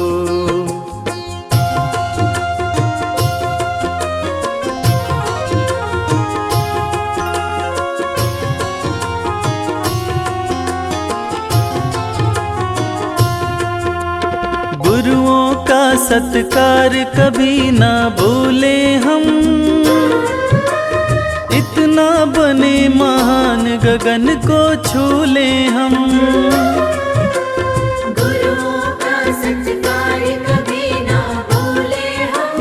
गुरुओं का सत्कार कभी ना भूले हम, इतना बने महान गगन को छू ले हम। गुरुओं का सत्कार कभी ना भूले हम,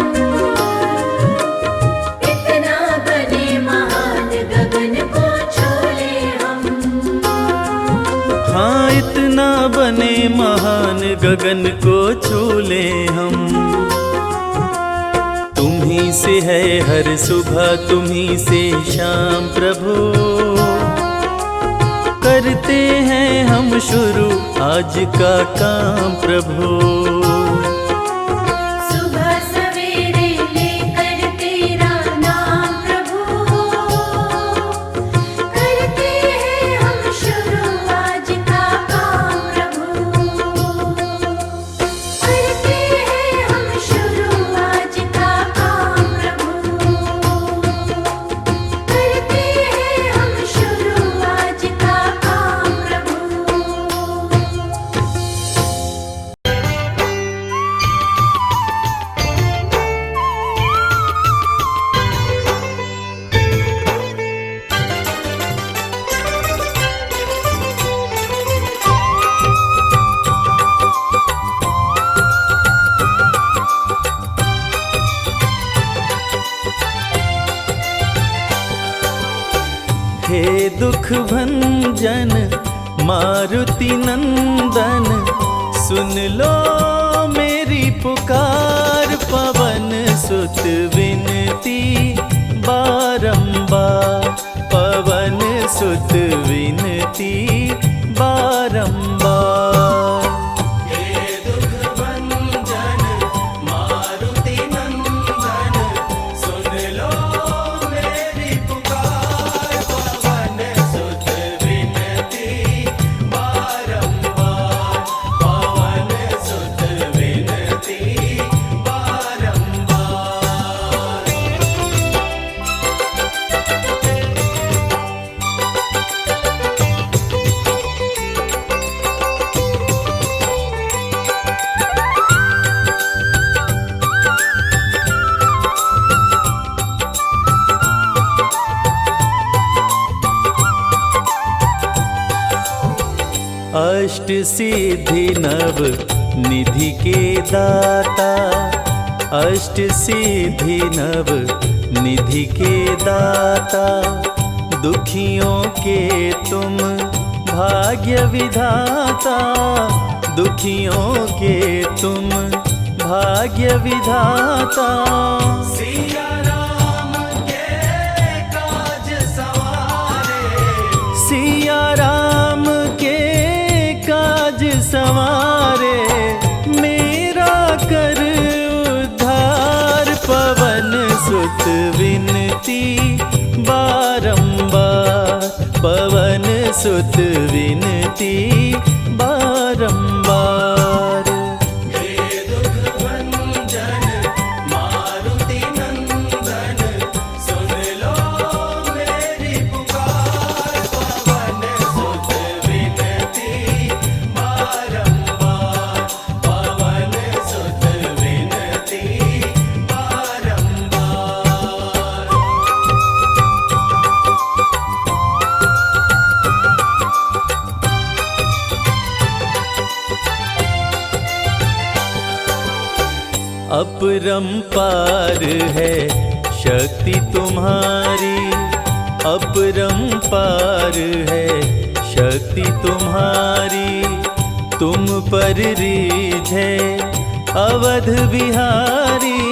इतना बने महान गगन को छोले हम। हाँ इतना बने महान गगन को छू ले हम। तुम्ही से है हर सुबह तुम्ही से शाम प्रभु, करते हैं हम शुरू आज का काम प्रभु। सुबह सवेरे लेकर तेरा नाम प्रभु, करते हैं हम शुरू आज का काम प्रभु। करते हैं हम शुरू आज का काम प्रभु, करते हैं हम शुरू आज का काम प्रभु। हे दुख भंजन मारुति नंदन, सुन लो मेरी पुकार। पवन सुत विनती बारंबार, पवन सुत विनती बारंबार। हे दुख भंजन मारुति नंदन, सुन लो मेरी पुकार। पवन सुत विनती बारंबार, पवन सुत अष्ट सिद्धि नव निधि के दाता, अष्ट सिद्धि नव निधि के दाता, दुखियों के तुम भाग्य विधाता, दुखियों के तुम भाग्य विधाता। सिया राम के काज सवारे, सिया राम के काज सवारे, मेरा कर उद्धार। पवन सुत विनती बारंबार, पवन सुत विनती बारंबार। हे दुख भंजन मारुति नंदन, सुन लो मेरी पुकार। पवन सुत विनती बारंबार, पवन सुत विनती बारंबार। अपरंपार है शक्ति तुम्हारी, अपरंपार है शक्ति तुम्हारी, तुम पर रीझे अवध बिहारी,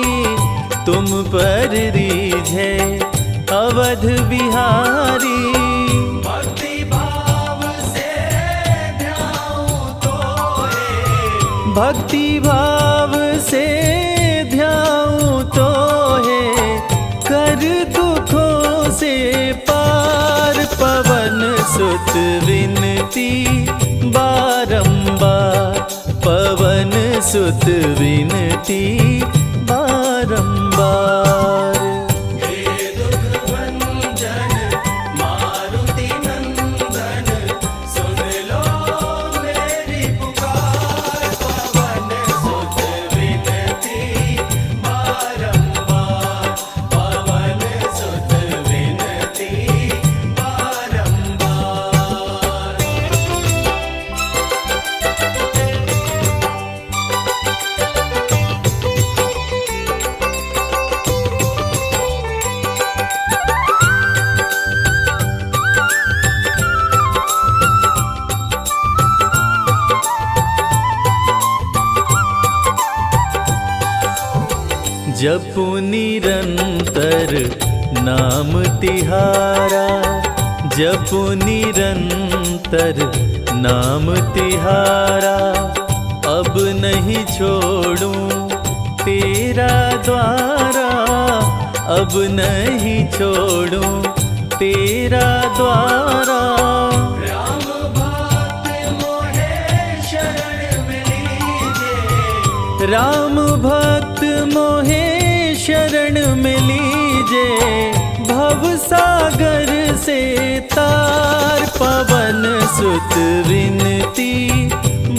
तुम पर रीझे अवध बिहारी। भक्ति भाव से ध्याऊं तोरे, भक्ति भाव से ध्याऊं तो है, कर दुखों से पार। पवन सुत विनती बारंबार, पवन सुत विनती बारंबार। हे दुख भंजन मारुति नंदन, सुन लो मेरी पुकार। पवन सुत विनती बारंबार, पवन सुत विनती बारंबार। जपु निरंतर नाम तिहारा, जपु निरंतर नाम तिहारा, अब नहीं छोड़ूं तेरा द्वारा, अब नहीं छोड़ूं तेरा द्वारा। राम भक्त मोहे शरण में लीजे, राम भक्त मोहे शरण में लीजे, भवसागर से तार। पवन सुत विनती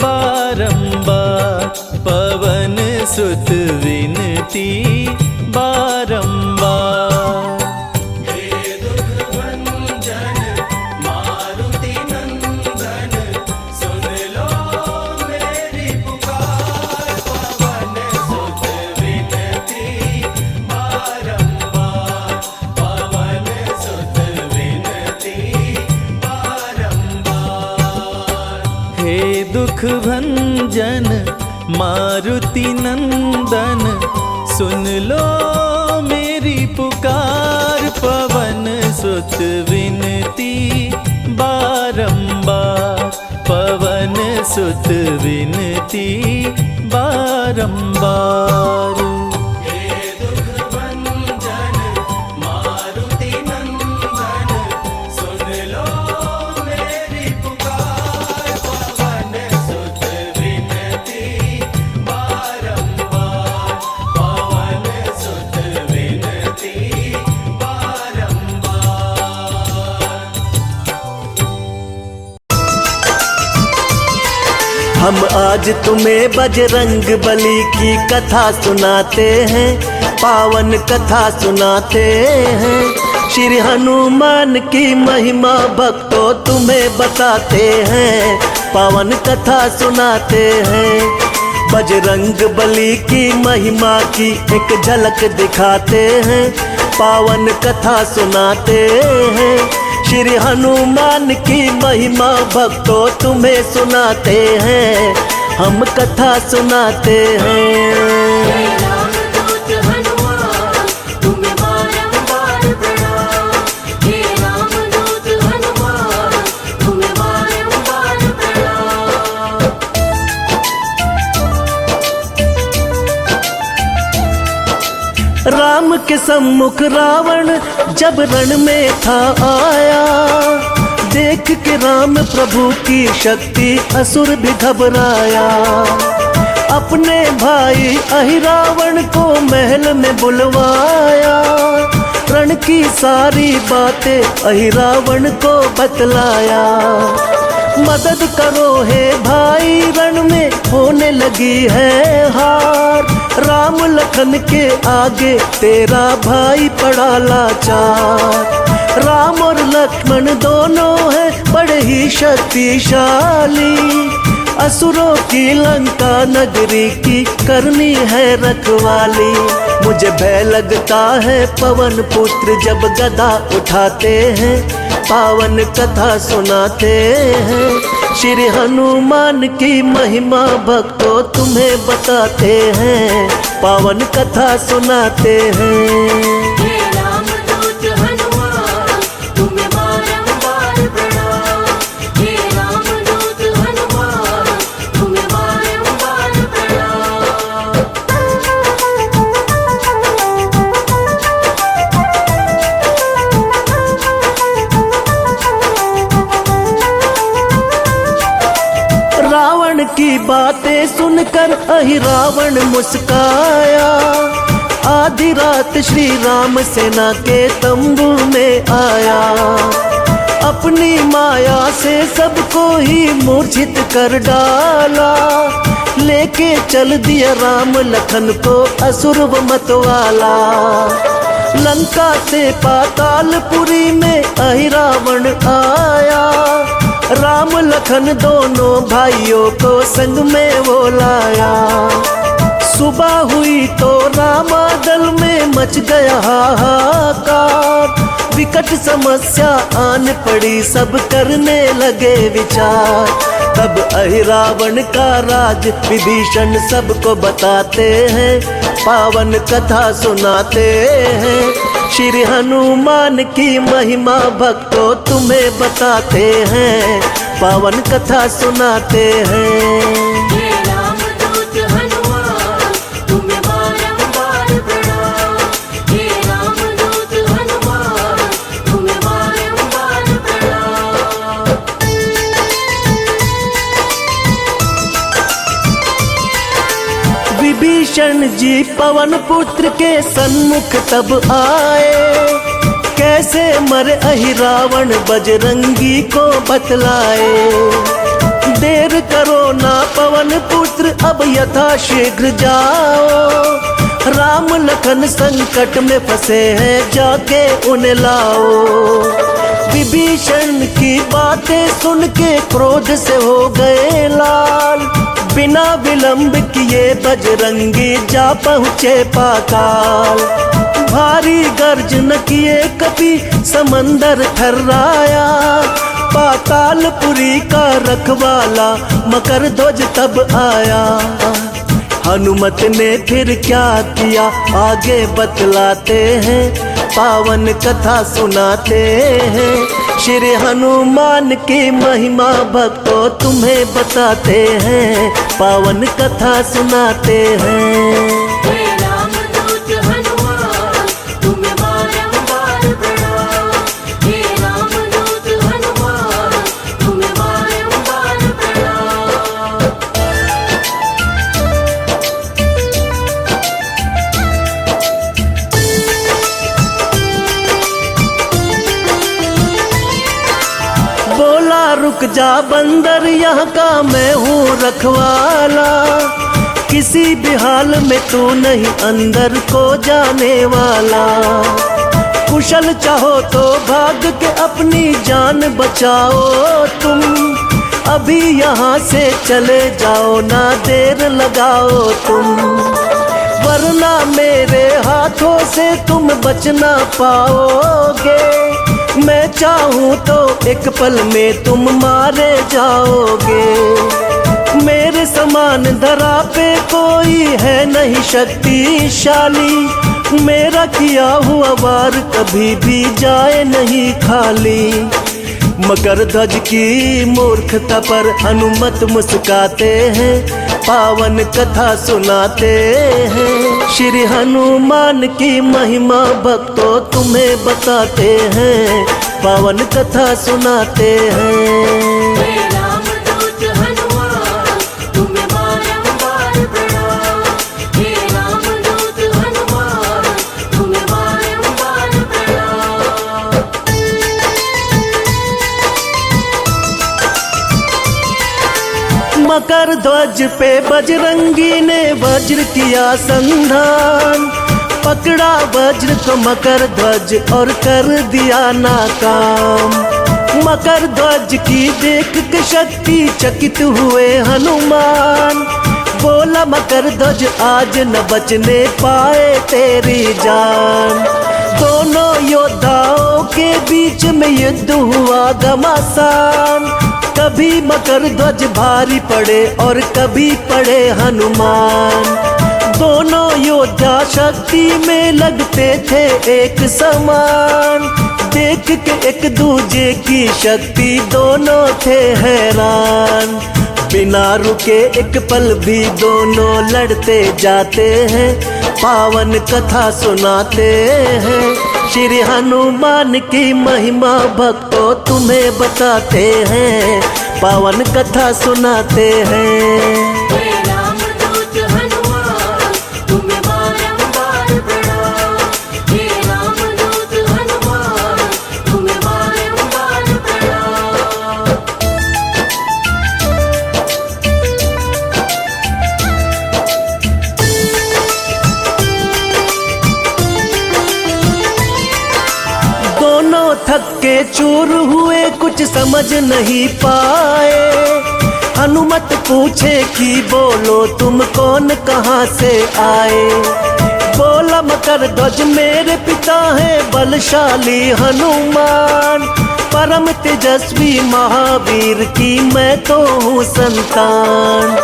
बारंबार, पवन सुत विनती बारंबार। हे दुख भंजन मारुति नंदन, सुन लो मेरी पुकार। पवन सुत विनती बारंबार, पवन सुत विनती बारंबार। हे दुख भंजन मारुति नंदन, सुन लो मेरी पुकार। पवन सुत विनती बारंबार, पवन सुत विनती बारंबार। हे दुख भंजन मारुति नंदन, सुन लो मेरी पुकार। पवन सुत विनती बारंबार, पवन सुत विनती बारंबार। हम आज तुम्हें बजरंग बली की कथा सुनाते हैं, पावन कथा सुनाते हैं। श्री हनुमान की महिमा भक्तों तुम्हें बताते हैं, पावन कथा सुनाते हैं। बजरंग बली की महिमा की एक झलक दिखाते हैं, पावन कथा सुनाते हैं। श्री हनुमान की महिमा भक्तों तुम्हें सुनाते हैं, हम कथा सुनाते हैं। रामदूत हनुमान तुम्हें बारंबार प्रणाम, हे रामदूत हनुमान तुम्हें बारंबार प्रणाम। राम के सम्मुख रावण जब रण में था आया, देख के राम प्रभु की शक्ति असुर भी घबराया। अपने भाई अहिरावण को महल में बुलवाया, रण की सारी बातें अहिरावण को बतलाया। मदद करो हे भाई, रण में होने लगी है हार। राम लखन के आगे तेरा भाई पड़ा लाचार। राम और लक्ष्मण दोनों हैं बड़े ही शक्तिशाली, असुरों की लंका नगरी की करनी है रखवाली। मुझे भय लगता है पवन पुत्र जब गदा उठाते हैं, पावन कथा सुनाते हैं। श्री हनुमान की महिमा भक्तों तुम्हें बताते हैं, पावन कथा सुनाते हैं। हे रामदूत हनुमान तुम्हें बारंबार प्रणाम, हे रामदूत हनुमान तुम्हें बारंबार प्रणाम। रावण की बातें सुनकर अहिरावण मुस्काया। आधी रात श्री राम सेना के तंबू में आया, अपनी माया से सबको ही मूर्छित कर डाला। लेके चल दिया राम लखन को असुर व मतवाला। लंका से पातालपुरी में अहिरावण आया, राम लखन दोनों भाइयों को संग में वो लाया। सुबह हुई तो रामादल में मच गया हाहाकार। विकट समस्या आन पड़ी, सब करने लगे विचार। तब अहिरावण का राज विभीषण सबको बताते हैं, पावन कथा सुनाते हैं। श्री हनुमान की महिमा भक्तों तुम्हें बताते हैं, पावन कथा सुनाते हैं। हे रामदूत हनुमान तुम्हें बारंबार प्रणाम, हे रामदूत हनुमान तुम्हें बारंबार प्रणाम। विभीषण जी पवन पुत्र के सन्मुख तब आए, कैसे मरे अहिरावण बजरंगी को बतलाए। देर करो ना पवन पुत्र अब यथा शीघ्र जाओ, राम लखन संकट में फंसे हैं जाके उन्हें लाओ। विभीषण की बातें सुन के क्रोध से हो गए लाल, बिना विलंब किए बजरंगी जा पहुँचे पाताल। भारी गर्जन किए कपि समंदर थर्राया, पातालपुरी का रखवाला मकर ध्वज तब आया। हनुमत ने फिर क्या किया आगे बतलाते हैं, पावन कथा सुनाते हैं। श्री हनुमान की महिमा भक्तों तुम्हें बताते हैं, पावन कथा सुनाते हैं। हे रामदूत हनुमान तुम्हें बारंबार प्रणाम, हे रामदूत हनुमान तुम्हें बारंबार प्रणाम। बोला रुक जा बंदर, यहाँ का मैं हूँ रखवाला। किसी भी हाल में तू नहीं अंदर को जाने वाला। कुशल चाहो तो भाग के अपनी जान बचाओ तुम, अभी यहाँ से चले जाओ, ना देर लगाओ तुम, वरना मेरे हाथों से तुम बच ना पाओगे। मैं चाहूँ तो एक पल में तुम मारे जाओगे। मेरे समान धरा पे कोई है नहीं शक्तिशाली, मेरा किया हुआ वार कभी भी जाए नहीं खाली। मकर ध्वज की मूर्खता पर हनुमत मुस्काते हैं, पावन कथा सुनाते हैं। श्री हनुमान की महिमा भक्तों तुम्हें बताते हैं, पावन कथा सुनाते हैं। हे रामदूत हनुमान तुम्हें बारंबार प्रणाम। हे रामदूत हनुमान तुम्हें बारंबार प्रणाम। मकर ध्वज पे बजरंगी ने वज्र किया संधान, पकड़ा वज्र तो मकर ध्वज और कर दिया नाकाम। मकर ध्वज की देख के शक्ति चकित हुए हनुमान, बोला मकर ध्वज आज न बचने पाए तेरी जान। दोनों योद्धाओं के बीच में युद्ध हुआ घमासान, कभी मकर ध्वज भारी पड़े और कभी पड़े हनुमान। दोनों योद्धा शक्ति में लगते थे एक समान, देख के एक दूजे की शक्ति दोनों थे हैरान। बिना रुके एक पल भी दोनों लड़ते जाते हैं, पावन कथा सुनाते हैं। श्री हनुमान की महिमा भक्तों तुम्हें बताते हैं, पावन कथा सुनाते हैं। हे रामदूत हनुमान तुम्हें बारंबार प्रणाम। हे रामदूत हनुमान तुम्हें बारंबार प्रणाम। दोनों थके चूर हुए कुछ समझ नहीं पाए, हनुमत पूछे कि बोलो तुम कौन कहाँ से आए। बोला मकर ध्वज मेरे पिता है बलशाली हनुमान, परम तेजस्वी महावीर की मैं तो हूँ संतान।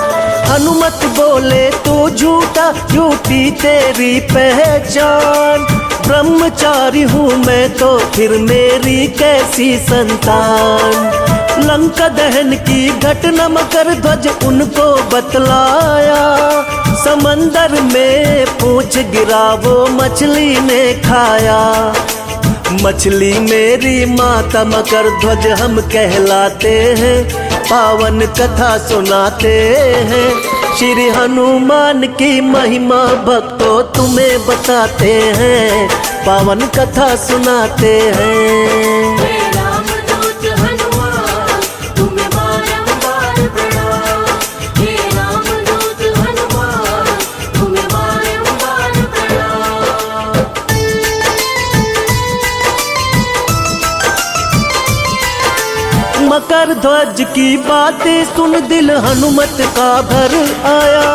हनुमत बोले तू झूठा, झूठी तेरी पहचान। ब्रह्मचारी हूँ मैं तो फिर मेरी कैसी संतान। लंका दहन की घटना मकर ध्वज उनको बतलाया, समंदर में पूछ गिरा वो मछली ने खाया। मछली मेरी माता मकर ध्वज हम कहलाते हैं, पावन कथा सुनाते हैं। श्री हनुमान की महिमा भक्तों तुम्हें बताते हैं, पावन कथा सुनाते हैं। हे रामदूत हनुमान तुम्हें बारंबार प्रणाम। हे रामदूत हनुमान तुम्हें बारंबार प्रणाम। मकर ध्वज की बातें सुन दिल हनुमत का भर आया,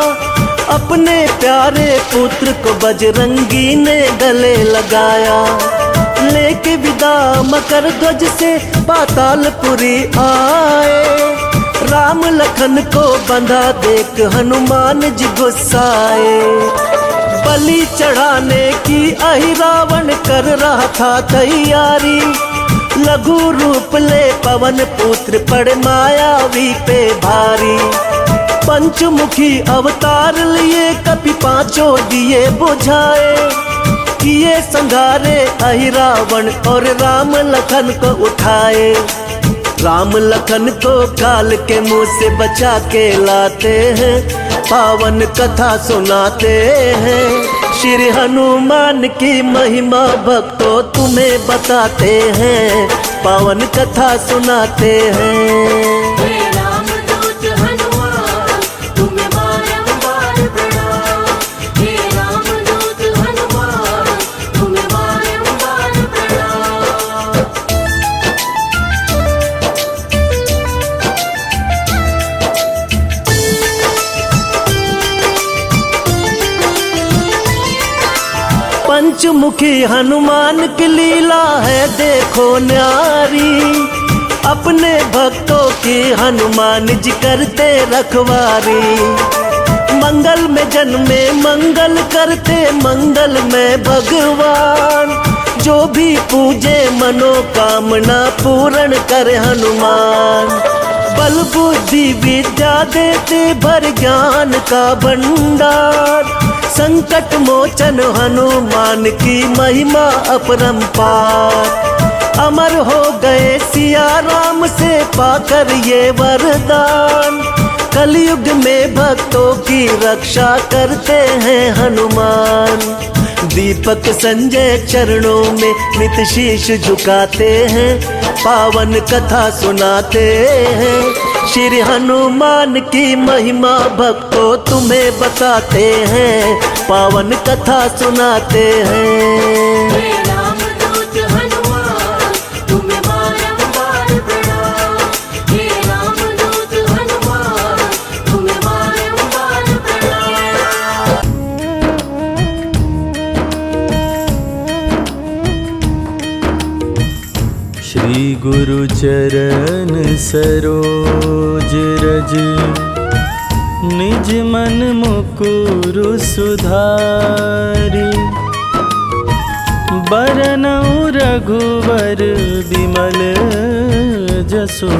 अपने प्यारे पुत्र को बजरंगी ने गले लगाया। लेके विदा मकर ध्वज से पातालपुरी आए, राम लखन को बंधा देख हनुमान जी गुस्साए। बलि चढ़ाने की अहिरावण कर रहा था तैयारी, लघु रूप ले पवन पुत्र पड़ मायावी पे भारी। पंचमुखी अवतार लिए कपि पांचों दिए बुझाए, किए संघारे अहिरावण और राम लखन को उठाए। राम लखन को काल के मुंह से बचा के लाते हैं, पावन कथा सुनाते हैं। श्री हनुमान की महिमा भक्तों तुम्हें बताते हैं, पावन कथा सुनाते हैं। हे रामदूत हनुमान तुम्हें बारंबार प्रणाम। हे रामदूत हनुमान तुम्हें बारंबार प्रणाम। पंचमुखी हनुमान की लीला है देखो न्यारी, अपने भक्तों की हनुमान जी करते रखवारी। मंगल में जन्मे मंगल करते मंगल में भगवान, जो भी पूजे मनोकामना पूर्ण करे हनुमान। बल बुद्धि विद्या देते भर ज्ञान का भंडार, संकट मोचन हनुमान की महिमा अपरंपार। अमर हो गए सिया राम से पाकर ये वरदान, कलयुग में भक्तों की रक्षा करते हैं हनुमान। दीपक संजय चरणों में नित शीश झुकाते हैं, पावन कथा सुनाते हैं। श्री हनुमान की महिमा भक्तों तुम्हें बताते हैं, पावन कथा सुनाते हैं। हे रामदूत हनुमान तुम्हें बारंबार प्रणाम, हे रामदूत हनुमान तुम्हें बारंबार प्रणाम। श्री गुरु चरण सरोज रज, निज मन मुकुरु सुधारी। बरनउँ रघुवर बिमल जसो,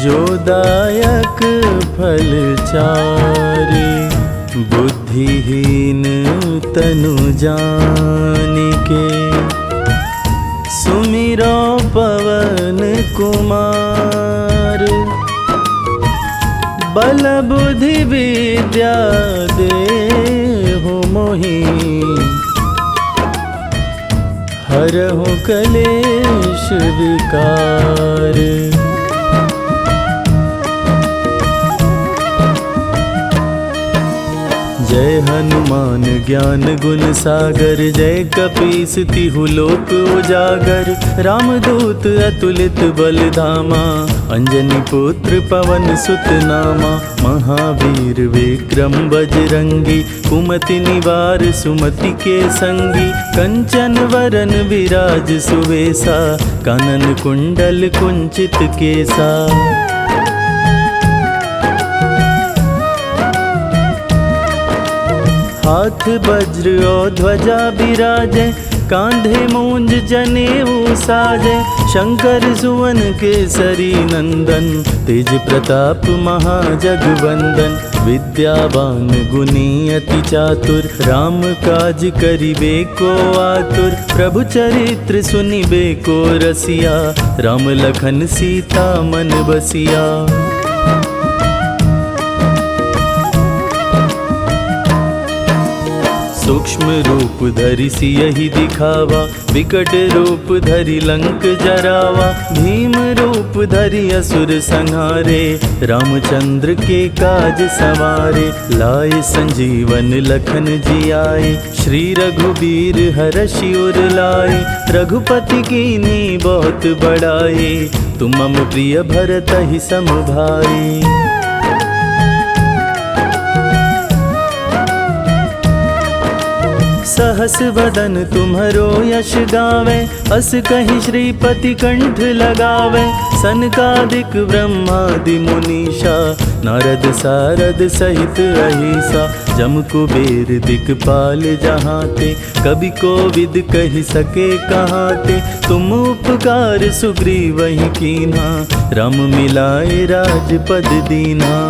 जो दायक फल चारि। बुद्धिहीन तनु जानिके, सुमिरो पवन कुमार। बल बुद्धि विद्या देहु मोहि, हरहु कलेश विकार। जय हनुमान ज्ञान गुण सागर, जय कपीस तिहु लोक उजागर। रामदूत अतुलित बल धामा, अंजनी पुत्र पवन सुत नामा। महावीर विक्रम बजरंगी, कुमति निवार सुमति के संगी। कंचन वरन विराज सुवेसा, कानन कुंडल कुंचित केसा। हाथ वज्र और ध्वजा बिराजे, कांधे मूंज जनेऊ साजे। शंकर सुवन केसरी नंदन, तेज प्रताप महाजगवंदन। विद्यावान गुणी अति चातुर, राम काज करिबे को आतुर। प्रभु चरित्र सुनिबे को रसिया, राम लखन सीता मन बसिया। सूक्ष्म रूप धरि सियहि दिखावा, विकट रूप धरि लंक जरावा। भीम रूप धरि असुर संहारे, रामचंद्र के काज सवारे। लाए संजीवन लखन जियाए, श्री रघुबीर हरषि उर लाए। रघुपति कीन्ही बहुत बड़ाई, तुम मम प्रिय भरतहि सम भाई। सहस वदन तुम्हरो यश गावे, अस कहि श्रीपति कंठ लगावे। सनकादिक ब्रह्मादि मुनीषा, नारद सारद सहित अहिसा। जम कुबेर दिक्पाल जहाते, कवि कोविद कहि सके कहाते। तुम उपकार सुग्रीवहि कीन्हा, राम मिलाए राजपद दीन्हा।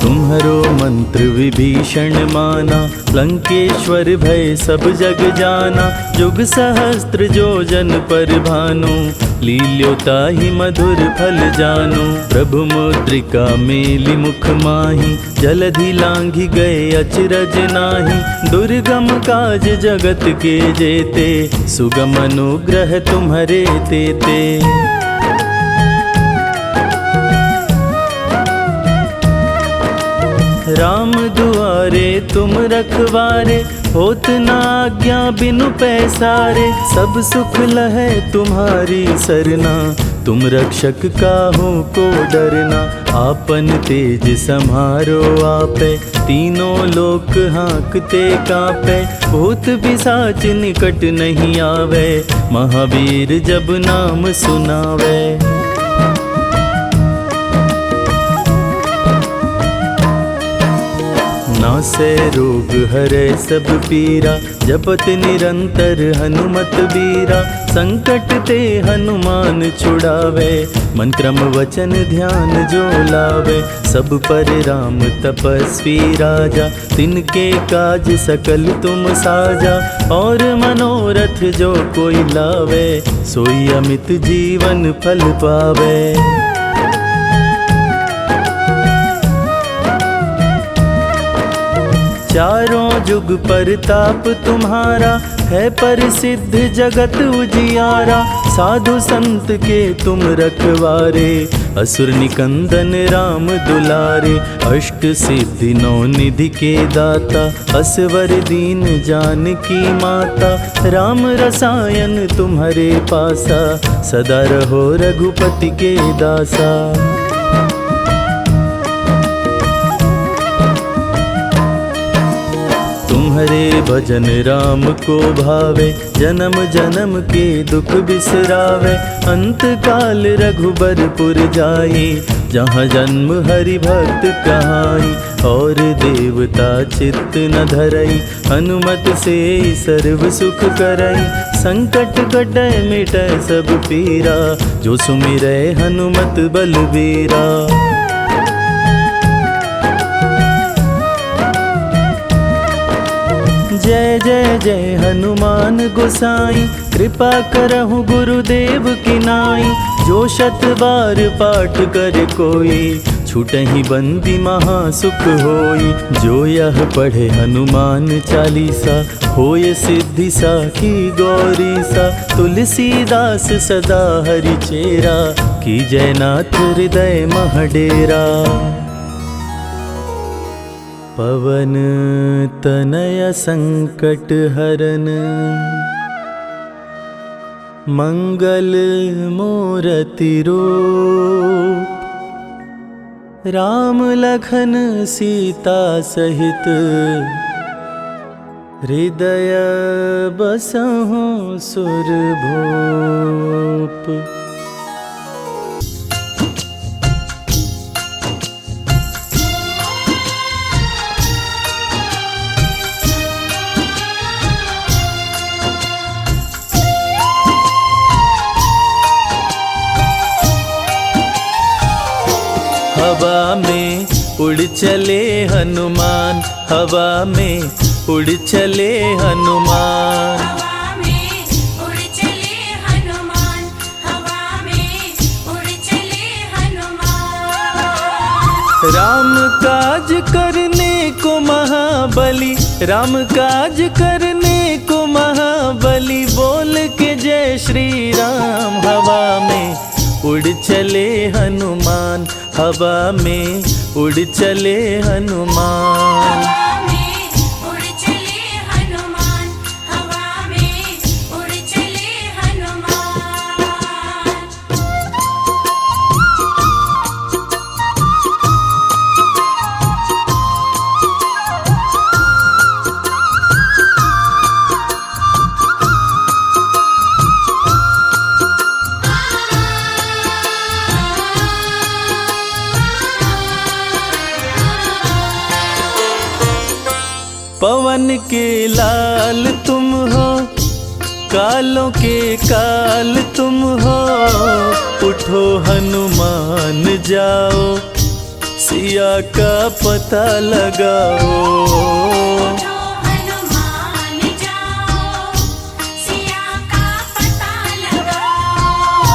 तुम्हरो मंत्र विभीषण माना, लंकेश्वर भय सब जग जाना। जुग सहस्त्र जो जन पर भानु, लील्योताहि मधुर फल जानु। प्रभु मुद्रिका मेलि मुख माहि, जलधि लांघि गए अचरज नाही। दुर्गम काज जगत के जेते, सुगम अनुग्रह तुम्हरे तेते। राम दुआरे तुम रखवारे, होत न आज्ञा बिनु पैसारे। सब सुख लहै तुम्हारी सरना, तुम रक्षक काहू को डरना, आपन तेज सम्हारो आपे। तीनों लोक हाँकते कांपे, भूत पिशाच निकट नहीं आवे। महावीर जब नाम सुनावे। नासे रोग हरे सब पीरा, जपत निरंतर हनुमत बीरा। संकट ते हनुमान छुड़ावे, मन क्रम वचन ध्यान जो लावे। सब पर राम तपस्वी राजा, तिनके काज सकल तुम साजा। और मनोरथ जो कोई लावे, सोई अमित जीवन फल पावे। चारों जुग परताप तुम्हारा, है प्रसिद्ध जगत उजियारा। साधु संत के तुम रखवारे, असुर निकंदन राम दुलारे। अष्ट सिद्धि नौ निधि के दाता, असवर दीन जानकी माता। राम रसायन तुम्हारे पासा, सदा रहो रघुपति के दासा। तुम्हारे भजन राम को भावे, जन्म जन्म के दुख बिसरावे। अंत काल रघुबरपुर जाई, जहाँ जन्म हरि भक्त कहाई। और देवता चित्त न धरई, हनुमत से सर्व सुख करई। संकट कटै मिटै सब पीरा, जो सुमिरै हनुमत बलबीरा। जय जय जय हनुमान गोसाई, कृपा करहु गुरुदेव की नाई। जो शत बार पाठ करे कोई, छूटहि बंदी महासुख होई। जो यह पढ़े हनुमान चालीसा, होय सिद्धि साखी गौरी सा। तुलसीदास सदा हरि चेरा, की जयनाथ हृदय महडेरा। पवन तनय संकट हरन, मंगल मूरति रूप। राम लखन सीता सहित, हृदय बसहु सुरभूप। हवा में उड़ चले हनुमान, हवा में उड़ चले हनुमान। हवा में उड़ चले हनुमान, हवा में उड़ चले हनुमान। राम काज करने को महाबली, राम काज करने को महाबली। बोल के जय श्री राम, हवा में उड़ चले हनुमान, हवा में उड़ चले हनुमान। हवा में उड़ चले हनुमान, हवा में उड़ चले हनुमान। पवन के लाल तुम हो, कालों के काल तुम हो। उठो हनुमान जाओ, सिया का पता लगाओ। उठो हनुमान जाओ, सिया का पता लगाओ।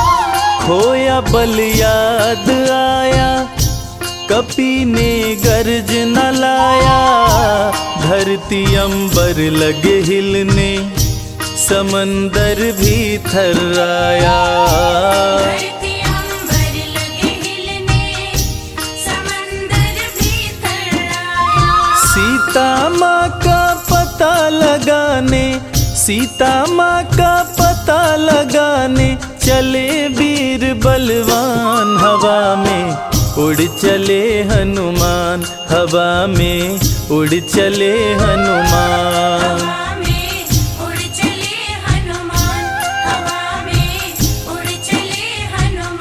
खोया बल याद आया, कपी ने गर्ज न लाया। धरती अंबर लगे हिलने, समंदर भी थर्राया। धरती अंबर लगे हिलने, समंदर भी थर्राया। सीता माँ का पता लगाने, सीता माँ का पता लगाने चले वीर बलवान, हवा में उड़ चले हनुमान, हवा में उड़ चले हनुमान। हवा में उड़ चले हनुमान, हवा में उड़ चले हनुमान।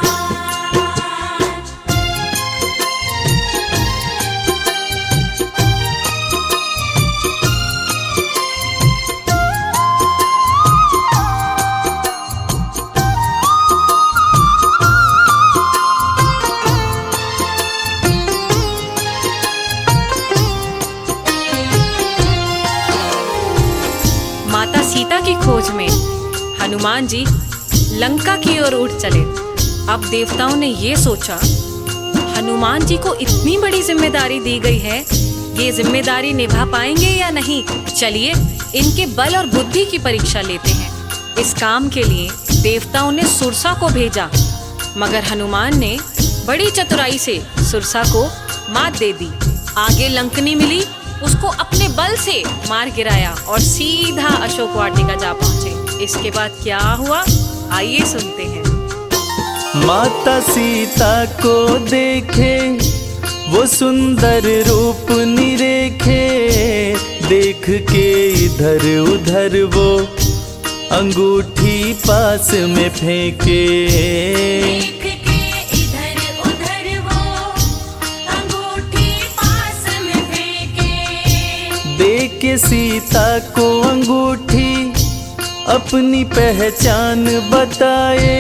माता सीता की खोज में हनुमान जी लंका की ओर उठ चले। अब देवताओं ने ये सोचा, हनुमान जी को इतनी बड़ी जिम्मेदारी दी गई है, ये जिम्मेदारी निभा पाएंगे या नहीं। चलिए इनके बल और बुद्धि की परीक्षा लेते हैं। इस काम के लिए देवताओं ने सुरसा को भेजा, मगर हनुमान ने बड़ी चतुराई से सुरसा को मात दे दी। आगे लंकनी मिली, उसको अपने बल से मार गिराया और सीधा अशोक वाटिका जा पहुंचे। इसके बाद क्या हुआ, आइए सुनते हैं। माता सीता को देखे वो सुंदर रूप निरेखे, देख के इधर उधर वो अंगूठी पास में फेंके। देख के इधर उधर वो अंगूठी पास में फेंके। देख के सीता को अंगूठी अपनी पहचान बताए,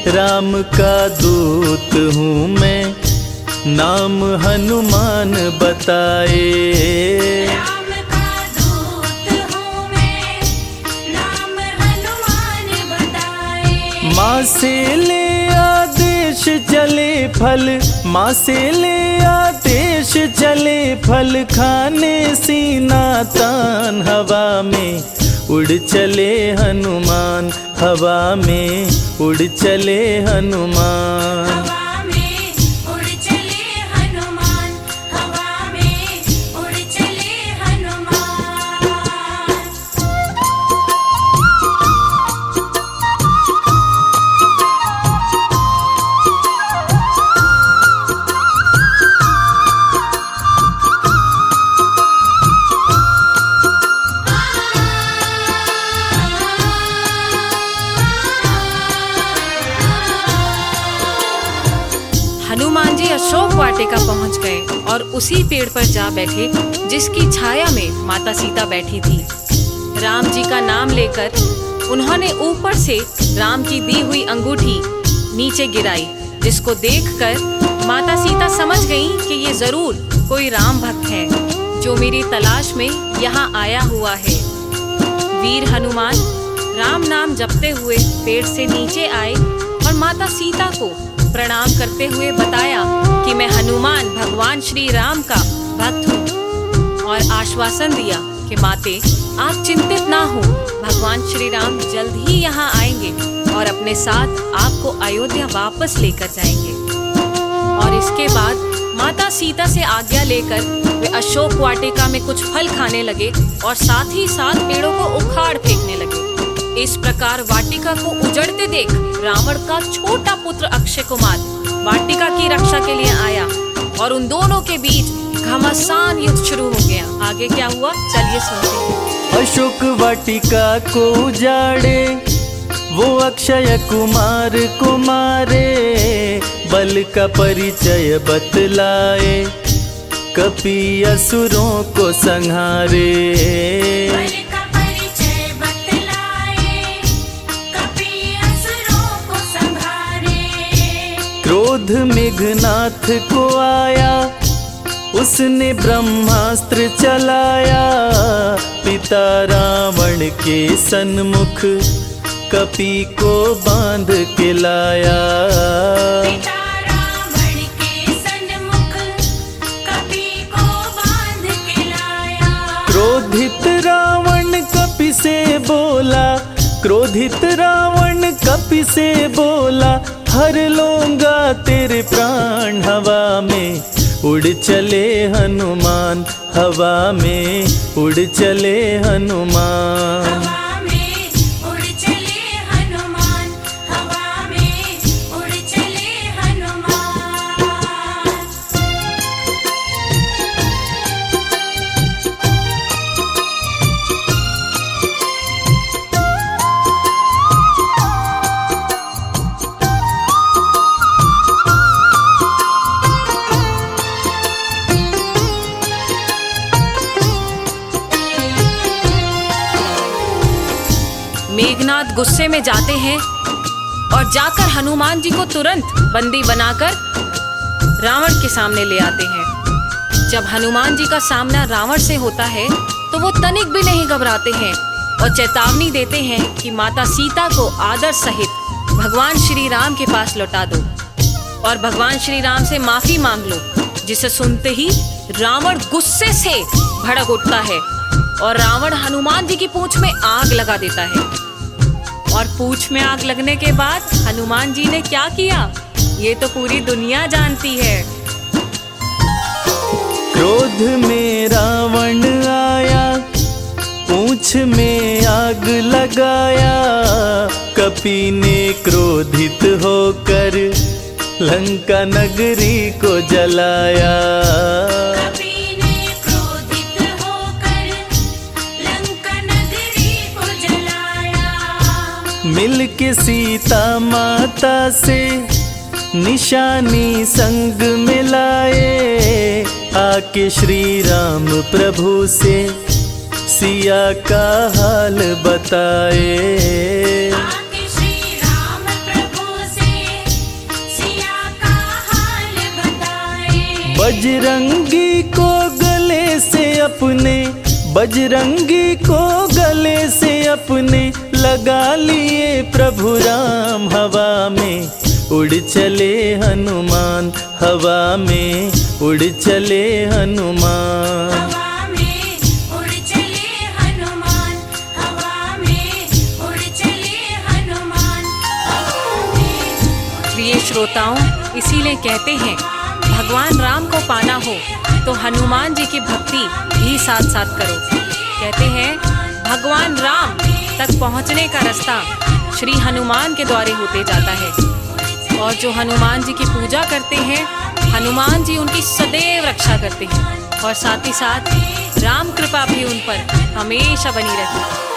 राम का दूत हूँ मैं, नाम हनुमान बताए। राम का दूत हूँ मैं, नाम हनुमान बताए। माँ से ले आदेश चले फल, माँ से ले आदेश चले फल, खाने सीना तान, हवा में उड़ चले हनुमान, हवा में उड़ चले हनुमान। हवा में उड़ चले हनुमान, हवा में उड़ चले हनुमान। हनुमान जी अशोक वाटिका पहुंच गए और उसी पेड़ पर जा बैठे जिसकी छाया में माता सीता बैठी थी। राम जी का नाम लेकर उन्होंने ऊपर से राम की दी हुई अंगूठी नीचे गिराई, जिसको देखकर माता सीता समझ गईं कि ये जरूर कोई राम भक्त है जो मेरी तलाश में यहाँ आया हुआ है। वीर हनुमान राम नाम जपते हुए पेड़ से नीचे आए और माता सीता को प्रणाम करते हुए बताया कि मैं हनुमान भगवान श्री राम का भक्त हूँ, और आश्वासन दिया कि माते आप चिंतित ना हो, भगवान श्री राम जल्द ही यहाँ आएंगे और अपने साथ आपको अयोध्या वापस लेकर जाएंगे। और इसके बाद माता सीता से आज्ञा लेकर वे अशोक वाटिका में कुछ फल खाने लगे और साथ ही साथ पेड़ों को उखाड़ फेंकने लगे। इस प्रकार वाटिका को उजड़ते देख रावण का छोटा पुत्र अक्षय कुमार वाटिका की रक्षा के लिए आया और उन दोनों के बीच घमासान युद्ध शुरू हो गया। आगे क्या हुआ, चलिए सुनते हैं। अशोक वाटिका को उजाड़े वो अक्षय कुमार को मारे, बल का परिचय बतलाए, कपि असुरों को संहारे। बल का परिचय बतलाए, कपि असुरों को संहारे। क्रोध मेघनाथ को आया, उसने ब्रह्मास्त्र चलाया, पिता रावण के सन्मुख कपि को बांध के लाया। पिता रावण के सन्मुख कपि को बांध के लाया। क्रोधित रावण कपि से बोला, क्रोधित रावण कपि से बोला, हर लूंगा तेरे प्राण। हवा में उड़ चले हनुमान, हवा में उड़ चले हनुमान। हवा में उड़ चले हनुमान, हवा मेघनाद गुस्से में जाते हैं और जाकर हनुमान जी को तुरंत बंदी बनाकर रावण के सामने ले आते हैं। जब हनुमान जी का सामना रावण से होता है तो वो तनिक भी नहीं घबराते हैं और चेतावनी देते हैं कि माता सीता को आदर सहित भगवान श्री राम के पास लौटा दो और भगवान श्री राम से माफी मांग लो। जिसे सुनते ही रावण गुस्से से भड़क उठता है और रावण हनुमान जी की पूंछ में आग लगा देता है। और पूंछ में आग लगने के बाद हनुमान जी ने क्या किया ये तो पूरी दुनिया जानती है। क्रोध में रावण आया, पूंछ में आग लगाया, कपि ने क्रोधित होकर लंका नगरी को जलाया। कपि ने क्रोधित होकर लंका नगरी को जलाया। मिल के सीता माता से निशानी संग मिलाए, आके श्री राम प्रभु से सिया का हाल बताए। आके श्री राम प्रभु से सिया का हाल बताए। बजरंगी को गले से अपने, बजरंगी को गले से अपने लगा लिए प्रभु राम। हवा में उड़ चले हनुमान, हवा में उड़ चले हनुमान। हवा में उड़ चले हनुमान, हवा में उड़ चले हनुमान। प्रिय श्रोताओं, इसीलिए कहते हैं भगवान राम को पाना हो तो हनुमान जी की भक्ति भी साथ साथ करो। कहते हैं भगवान राम तक पहुंचने का रास्ता श्री हनुमान के द्वारे होते जाता है और जो हनुमान जी की पूजा करते हैं हनुमान जी उनकी सदैव रक्षा करते हैं और साथ ही साथ राम कृपा भी उन पर हमेशा बनी रहती है।